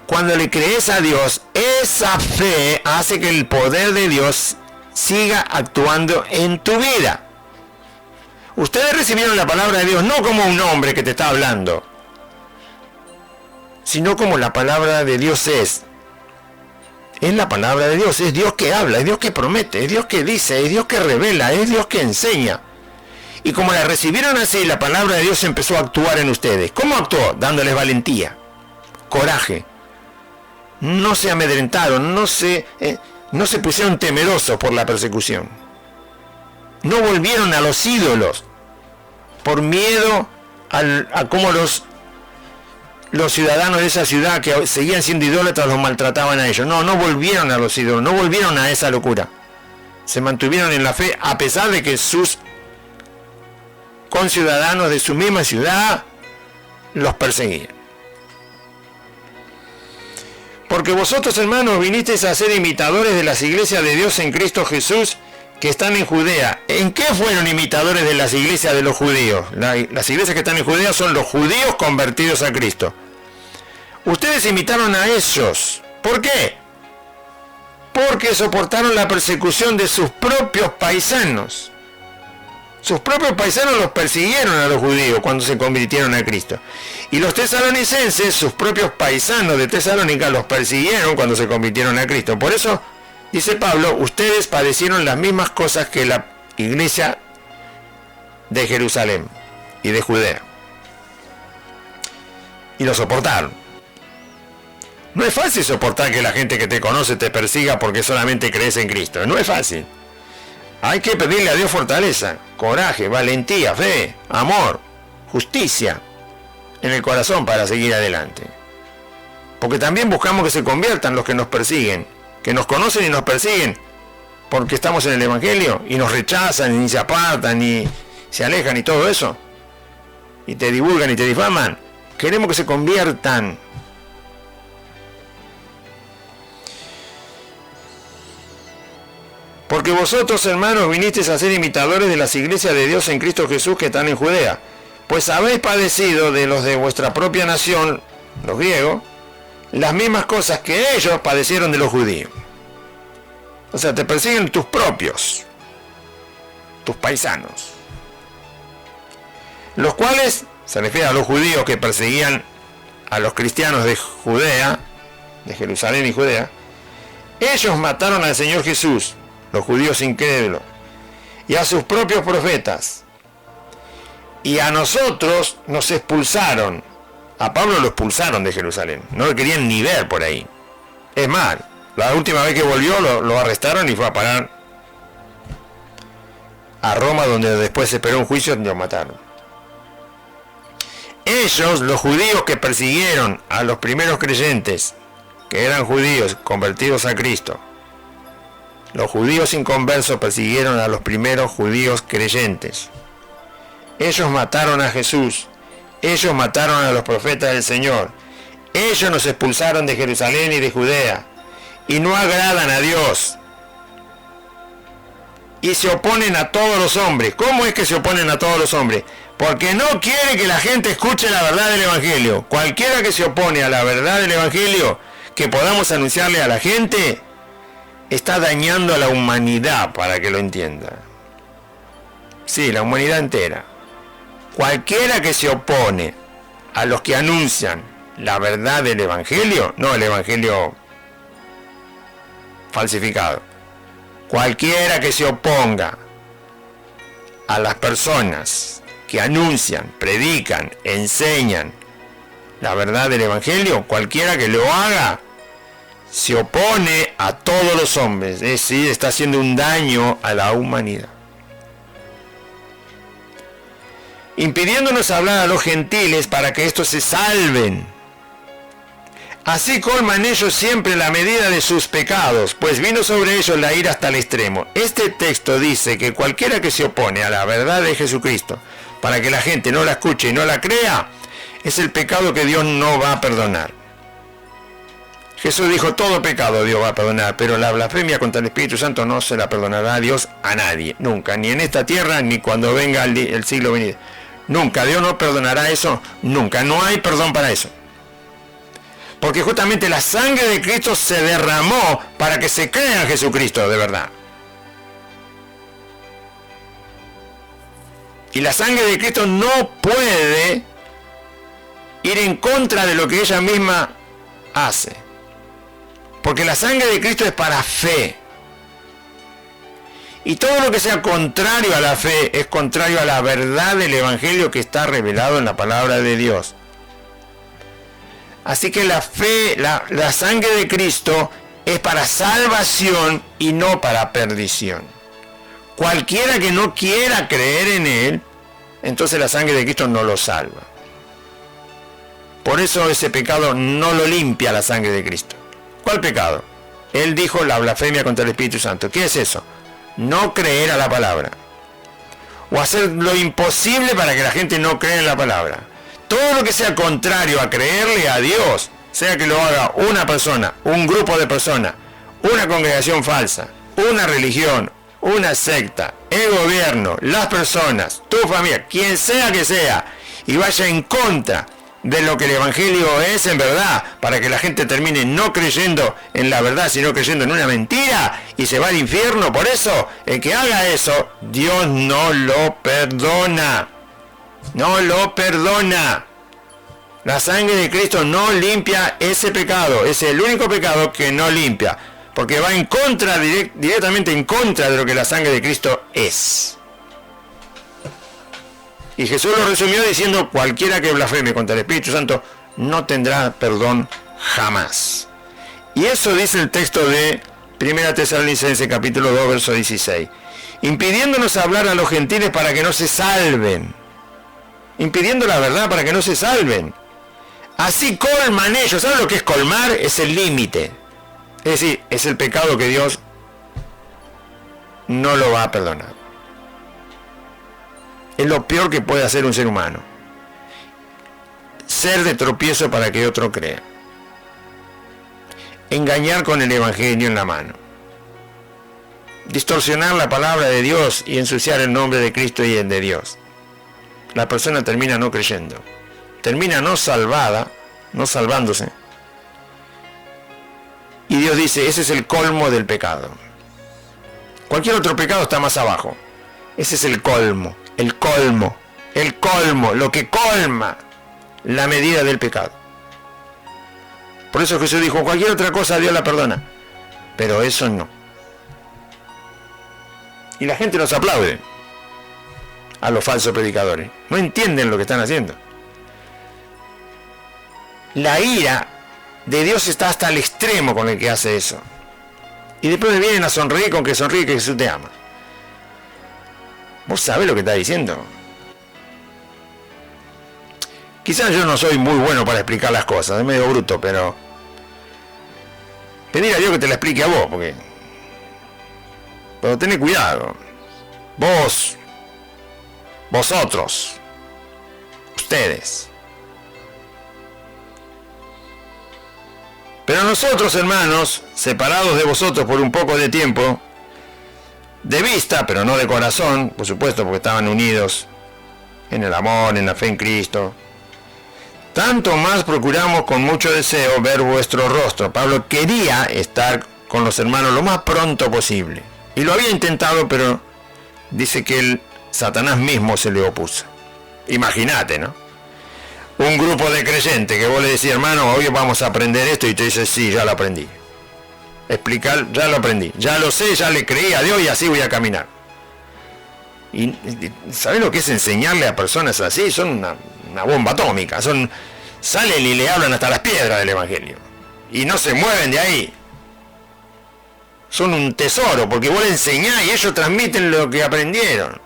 Cuando le crees a Dios, esa fe hace que el poder de Dios siga actuando en tu vida. Ustedes recibieron la palabra de Dios no como un hombre que te está hablando, sino como la palabra de Dios es. Es la palabra de Dios, es Dios que habla, es Dios que promete, es Dios que dice, es Dios que revela, es Dios que enseña. Y como la recibieron así, la palabra de Dios empezó a actuar en ustedes. ¿Cómo actuó? Dándoles valentía, coraje. No se amedrentaron, no se pusieron temerosos por la persecución. No volvieron a los ídolos por miedo a cómo los ciudadanos de esa ciudad que seguían siendo idólatras los maltrataban a ellos. No volvieron a los ídolos, no volvieron a esa locura. Se mantuvieron en la fe a pesar de que sus conciudadanos de su misma ciudad los perseguían. Porque vosotros, hermanos, vinisteis a ser imitadores de las iglesias de Dios en Cristo Jesús, que están en Judea, ¿en qué fueron imitadores de las iglesias de los judíos? Las iglesias que están en Judea son los judíos convertidos a Cristo. Ustedes imitaron a ellos. ¿Por qué? Porque soportaron la persecución de sus propios paisanos. Sus propios paisanos los persiguieron a los judíos cuando se convirtieron a Cristo. Y los tesalonicenses, sus propios paisanos de Tesalónica, los persiguieron cuando se convirtieron a Cristo. Por eso, dice Pablo, ustedes padecieron las mismas cosas que la iglesia de Jerusalén y de Judea. Y lo soportaron. No es fácil soportar que la gente que te conoce te persiga porque solamente crees en Cristo. No es fácil. Hay que pedirle a Dios fortaleza, coraje, valentía, fe, amor, justicia en el corazón para seguir adelante. Porque también buscamos que se conviertan los que nos persiguen, que nos conocen y nos persiguen porque estamos en el Evangelio y nos rechazan y se apartan y se alejan y todo eso. Y te divulgan y te difaman. Queremos que se conviertan. Porque vosotros, hermanos, vinisteis a ser imitadores de las iglesias de Dios en Cristo Jesús que están en Judea, pues habéis padecido de los de vuestra propia nación, los griegos, las mismas cosas que ellos padecieron de los judíos. O sea, te persiguen tus propios, tus paisanos, los cuales, se refiere a los judíos que perseguían a los cristianos de Judea, de Jerusalén y Judea, ellos mataron al Señor Jesús, los judíos incrédulos, y a sus propios profetas, y a nosotros nos expulsaron. A Pablo lo expulsaron de Jerusalén, no lo querían ni ver por ahí. Es más, la última vez que volvió lo arrestaron y fue a parar a Roma, donde después se esperó un juicio y lo mataron. Ellos, los judíos que persiguieron a los primeros creyentes, que eran judíos convertidos a Cristo, los judíos inconversos persiguieron a los primeros judíos creyentes. Ellos mataron a Jesús. Ellos mataron a los profetas del Señor. Ellos nos expulsaron de Jerusalén y de Judea. Y no agradan a Dios. Y se oponen a todos los hombres. ¿Cómo es que se oponen a todos los hombres? Porque no quiere que la gente escuche la verdad del Evangelio. Cualquiera que se opone a la verdad del Evangelio que podamos anunciarle a la gente, está dañando a la humanidad, para que lo entienda. Sí, la humanidad entera. Cualquiera que se opone a los que anuncian la verdad del Evangelio, no el Evangelio falsificado, cualquiera que se oponga a las personas que anuncian, predican, enseñan la verdad del Evangelio, cualquiera que lo haga, se opone a todos los hombres, es decir, está haciendo un daño a la humanidad. Impidiéndonos hablar a los gentiles para que estos se salven. Así colman ellos siempre la medida de sus pecados, pues vino sobre ellos la ira hasta el extremo. Este texto dice que cualquiera que se opone a la verdad de Jesucristo, para que la gente no la escuche y no la crea, es el pecado que Dios no va a perdonar. Jesús dijo, todo pecado Dios va a perdonar, pero la blasfemia contra el Espíritu Santo no se la perdonará a Dios a nadie, nunca, ni en esta tierra, ni cuando venga el siglo venido. Nunca, Dios no perdonará eso, nunca, no hay perdón para eso. Porque justamente la sangre de Cristo se derramó para que se crea en Jesucristo de verdad. Y la sangre de Cristo no puede ir en contra de lo que ella misma hace. Porque la sangre de Cristo es para fe. Y todo lo que sea contrario a la fe es contrario a la verdad del Evangelio que está revelado en la palabra de Dios. Así que la fe, la sangre de Cristo es para salvación y no para perdición. Cualquiera que no quiera creer en Él, entonces la sangre de Cristo no lo salva. Por eso ese pecado no lo limpia la sangre de Cristo. ¿Cuál pecado? Él dijo la blasfemia contra el Espíritu Santo. ¿Qué es eso? No creer a la palabra. O hacer lo imposible para que la gente no crea en la palabra. Todo lo que sea contrario a creerle a Dios, sea que lo haga una persona, un grupo de personas, una congregación falsa, una religión, una secta, el gobierno, las personas, tu familia, quien sea que sea, y vaya en contra de lo que el Evangelio es en verdad, para que la gente termine no creyendo en la verdad, sino creyendo en una mentira, y se va al infierno por eso, el que haga eso, Dios no lo perdona. No lo perdona. La sangre de Cristo no limpia ese pecado. Es el único pecado que no limpia. Porque va en contra, directamente en contra de lo que la sangre de Cristo es. Y Jesús lo resumió diciendo: cualquiera que blasfeme contra el Espíritu Santo no tendrá perdón jamás. Y eso dice el texto de 1 Tesalonicenses capítulo 2, verso 16. Impidiéndonos hablar a los gentiles para que no se salven. Impidiendo la verdad para que no se salven. Así colman ellos. ¿Saben lo que es colmar? Es el límite. Es decir, es el pecado que Dios no lo va a perdonar. Es lo peor que puede hacer un ser humano. Ser de tropiezo para que otro crea. Engañar con el Evangelio en la mano. Distorsionar la palabra de Dios y ensuciar el nombre de Cristo y el de Dios. La persona termina no creyendo, termina no salvada, no salvándose. Y Dios dice: ese es el colmo del pecado. Cualquier otro pecado está más abajo. Ese es el colmo, el colmo, el colmo, lo que colma la medida del pecado. Por eso Jesús dijo: cualquier otra cosa Dios la perdona, pero eso no. Y la gente los aplaude a los falsos predicadores. No entienden lo que están haciendo. La ira de Dios está hasta el extremo con el que hace eso. Y después me vienen a sonreír con que sonríe que Jesús te ama. ¿Vos sabés lo que está diciendo? Quizás yo no soy muy bueno para explicar las cosas, es medio bruto, pero pedir a Dios que te la explique a vos, pero tened cuidado. Vosotros, ustedes. Pero nosotros, hermanos, separados de vosotros por un poco de tiempo, de vista, pero no de corazón, por supuesto, porque estaban unidos en el amor, en la fe en Cristo, tanto más procuramos con mucho deseo ver vuestro rostro. Pablo quería estar con los hermanos lo más pronto posible. Y lo había intentado, pero dice que Satanás mismo se le opuso. Imagínate, ¿no? Un grupo de creyentes que vos le decís: hermano, hoy vamos a aprender esto, y te dice: sí, ya lo aprendí. Explicar, ya lo aprendí. Ya lo sé, ya le creí a Dios y así voy a caminar. Y ¿sabés lo que es enseñarle a personas así? Son una bomba atómica. Salen y le hablan hasta las piedras del Evangelio. Y no se mueven de ahí. Son un tesoro, porque vos le enseñás y ellos transmiten lo que aprendieron.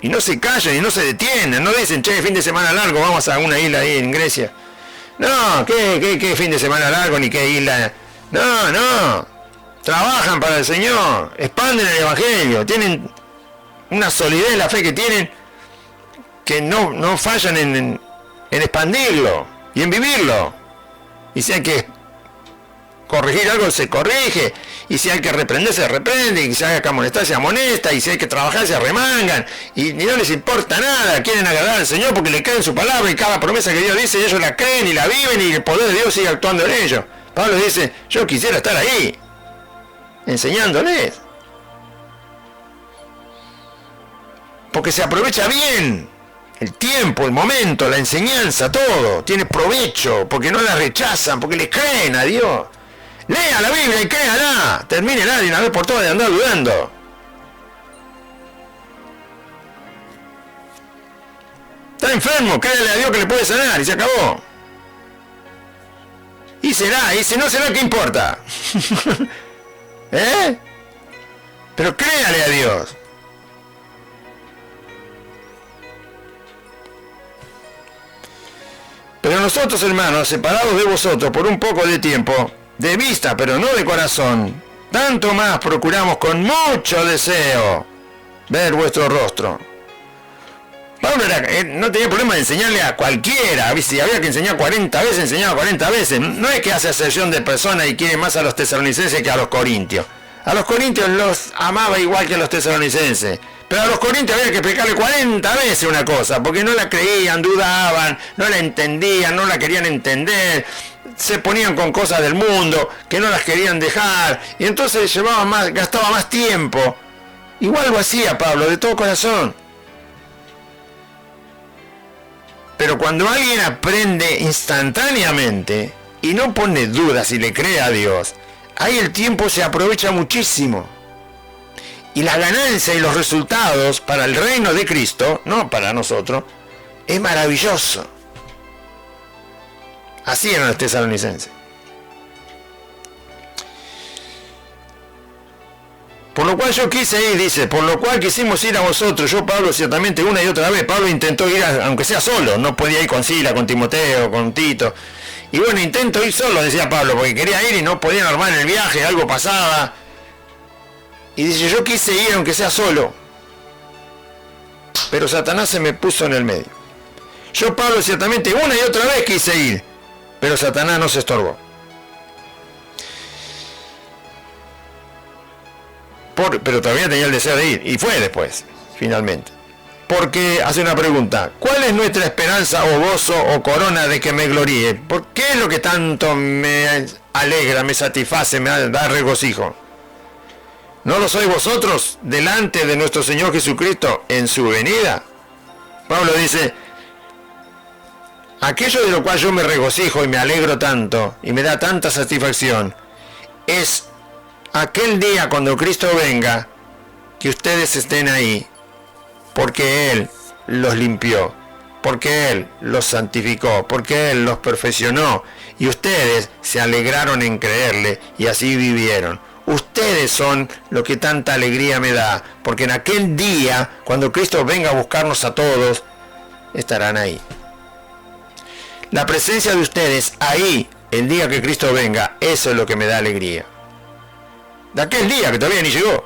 Y no se callan y no se detienen. No dicen: che, fin de semana largo, vamos a una isla ahí en Grecia. No, ¿qué fin de semana largo ni qué isla? No. Trabajan para el Señor. Expanden el Evangelio. Tienen una solidez en la fe que tienen, que no fallan en expandirlo y en vivirlo. Y si hay que corregir algo, se corrige. Y si hay que reprender, se reprende. Y si hay que amonestar, se amonesta. Y si hay que trabajar, se arremangan. Y no les importa nada. Quieren agradar al Señor porque le creen su palabra. Y cada promesa que Dios dice, ellos la creen y la viven. Y el poder de Dios sigue actuando en ellos. Pablo dice: yo quisiera estar ahí, enseñándoles. Porque se aprovecha bien el tiempo, el momento, la enseñanza, todo. Tiene provecho, porque no la rechazan, porque le creen a Dios. Lea la Biblia y créala. Termínela de una vez por todas de andar dudando. Está enfermo, créale a Dios que le puede sanar y se acabó. Y será, y si no será, ¿qué importa? ¿Eh? Pero créale a Dios. Pero nosotros, hermanos, separados de vosotros por un poco de tiempo, de vista, pero no de corazón, tanto más procuramos con mucho deseo ver vuestro rostro. Pablo no tenía problema de enseñarle a cualquiera. Si había que enseñar 40 veces, enseñaba 40 veces. No es que hace ascensión de personas y quiere más a los tesalonicenses que a los corintios. A los corintios los amaba igual que a los tesalonicenses. Pero a los corintios había que explicarle 40 veces una cosa, porque no la creían, dudaban, no la entendían, no la querían entender, se ponían con cosas del mundo que no las querían dejar, y entonces gastaba más tiempo. Igual lo hacía Pablo, de todo corazón. Pero cuando alguien aprende instantáneamente y no pone dudas y le cree a Dios, ahí el tiempo se aprovecha muchísimo. Y la ganancia y los resultados para el reino de Cristo, no para nosotros, es maravilloso. Así eran los tesalonicenses. Por lo cual yo quise ir, dice, por lo cual quisimos ir a vosotros. Yo, Pablo, ciertamente una y otra vez. Pablo intentó ir, aunque sea solo, no podía ir con Sila, con Timoteo, con Tito. Y bueno, intento ir solo, decía Pablo, porque quería ir y no podían armar el viaje, algo pasaba. Y dice, yo quise ir aunque sea solo, pero Satanás se me puso en el medio. Yo, Pablo, ciertamente una y otra vez quise ir, pero Satanás no se estorbó. Pero todavía tenía el deseo de ir, y fue después, finalmente. Porque hace una pregunta, ¿cuál es nuestra esperanza o gozo o corona de que me gloríe? ¿Por qué es lo que tanto me alegra, me satisface, me da regocijo? ¿No lo sois vosotros delante de nuestro Señor Jesucristo en su venida? Pablo dice, aquello de lo cual yo me regocijo y me alegro tanto y me da tanta satisfacción es aquel día cuando Cristo venga, que ustedes estén ahí, porque Él los limpió, porque Él los santificó, porque Él los perfeccionó y ustedes se alegraron en creerle y así vivieron. Ustedes son lo que tanta alegría me da, porque en aquel día, cuando Cristo venga a buscarnos a todos, estarán ahí. La presencia de ustedes ahí, el día que Cristo venga, eso es lo que me da alegría. De aquel día que todavía ni llegó.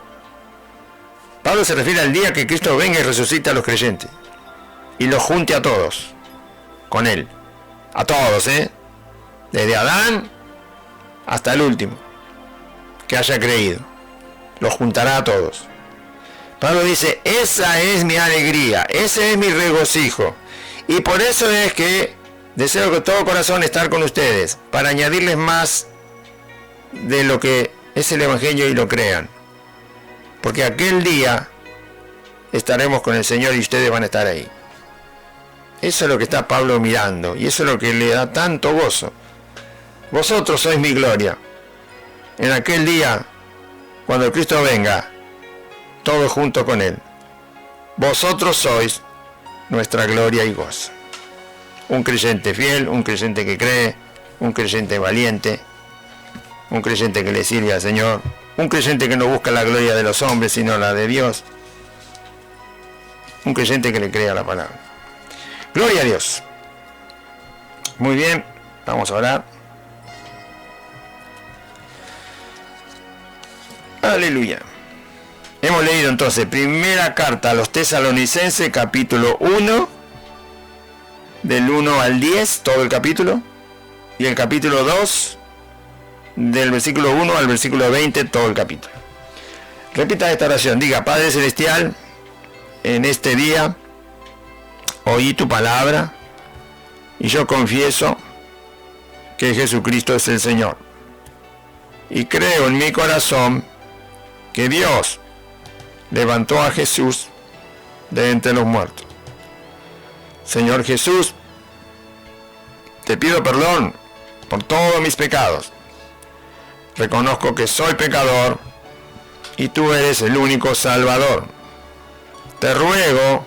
Pablo se refiere al día que Cristo venga y resucite a los creyentes. Y los junte a todos. Con Él. A todos, desde Adán hasta el último que haya creído, los juntará a todos. Pablo dice, esa es mi alegría, ese es mi regocijo, y por eso es que deseo con todo corazón estar con ustedes, para añadirles más de lo que es el Evangelio y lo crean, porque aquel día estaremos con el Señor y ustedes van a estar ahí. Eso es lo que está Pablo mirando, y eso es lo que le da tanto gozo. Vosotros sois mi gloria. En aquel día, cuando Cristo venga, todos juntos con Él, vosotros sois nuestra gloria y gozo. Un creyente fiel, un creyente que cree, un creyente valiente, un creyente que le sirve al Señor, un creyente que no busca la gloria de los hombres, sino la de Dios, un creyente que le cree a la palabra. Gloria a Dios. Muy bien, vamos a orar. Aleluya. Hemos leído entonces primera carta a los tesalonicenses, capítulo 1, del 1 al 10, todo el capítulo, y el capítulo 2, del versículo 1 al versículo 20, todo el capítulo. Repita esta oración, diga, Padre Celestial, en este día oí tu palabra y yo confieso que Jesucristo es el Señor. Y creo en mi corazón que Dios levantó a Jesús de entre los muertos. Señor Jesús, te pido perdón por todos mis pecados. Reconozco que soy pecador y tú eres el único Salvador. Te ruego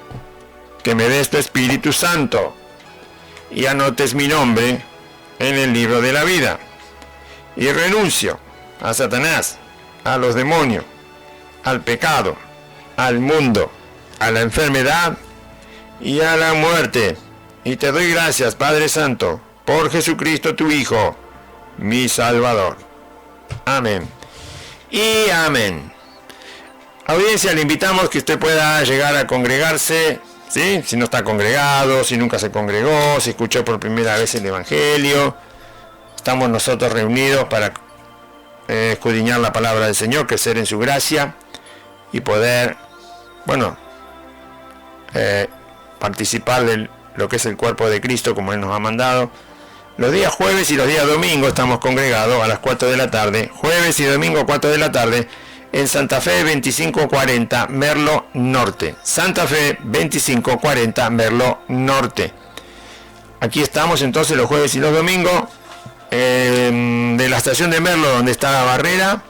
que me des tu Espíritu Santo y anotes mi nombre en el libro de la vida. Y renuncio a Satanás, a los demonios, al pecado, al mundo, a la enfermedad y a la muerte. Y te doy gracias, Padre Santo, por Jesucristo tu Hijo, mi Salvador. Amén. Y amén. Audiencia, le invitamos que usted pueda llegar a congregarse, ¿sí? Si no está congregado, si nunca se congregó, si escuchó por primera vez el Evangelio. Estamos nosotros reunidos para escudriñar la palabra del Señor, crecer en su gracia y poder, participar de lo que es el cuerpo de Cristo como Él nos ha mandado. Los días jueves y los días domingos estamos congregados a las 4 de la tarde, jueves y domingo 4 de la tarde, en Santa Fe 2540 Merlo Norte. Santa Fe 2540 Merlo Norte. Aquí estamos entonces los jueves y los domingos. De la estación de Merlo, donde está la barrera,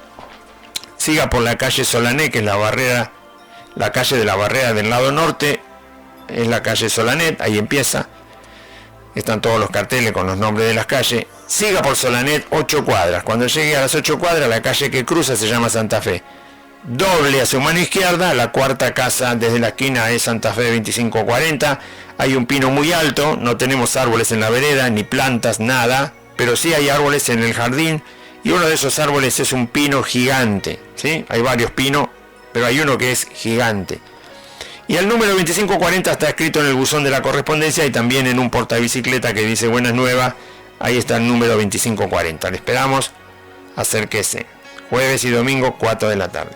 siga por la calle Solanet, que es la calle de la barrera del lado norte, es la calle Solanet, ahí empieza, están todos los carteles con los nombres de las calles. Siga por Solanet 8 cuadras, cuando llegue a las 8 cuadras, la calle que cruza se llama Santa Fe. Doble a su mano izquierda, la cuarta casa desde la esquina es Santa Fe 2540, hay un pino muy alto, no tenemos árboles en la vereda, ni plantas, nada, pero sí hay árboles en el jardín, y uno de esos árboles es un pino gigante, ¿sí? Hay varios pinos, pero hay uno que es gigante. Y el número 2540 está escrito en el buzón de la correspondencia y también en un portabicicleta que dice Buenas Nuevas, ahí está el número 2540. Le esperamos, acérquese. Jueves y domingo 4 de la tarde.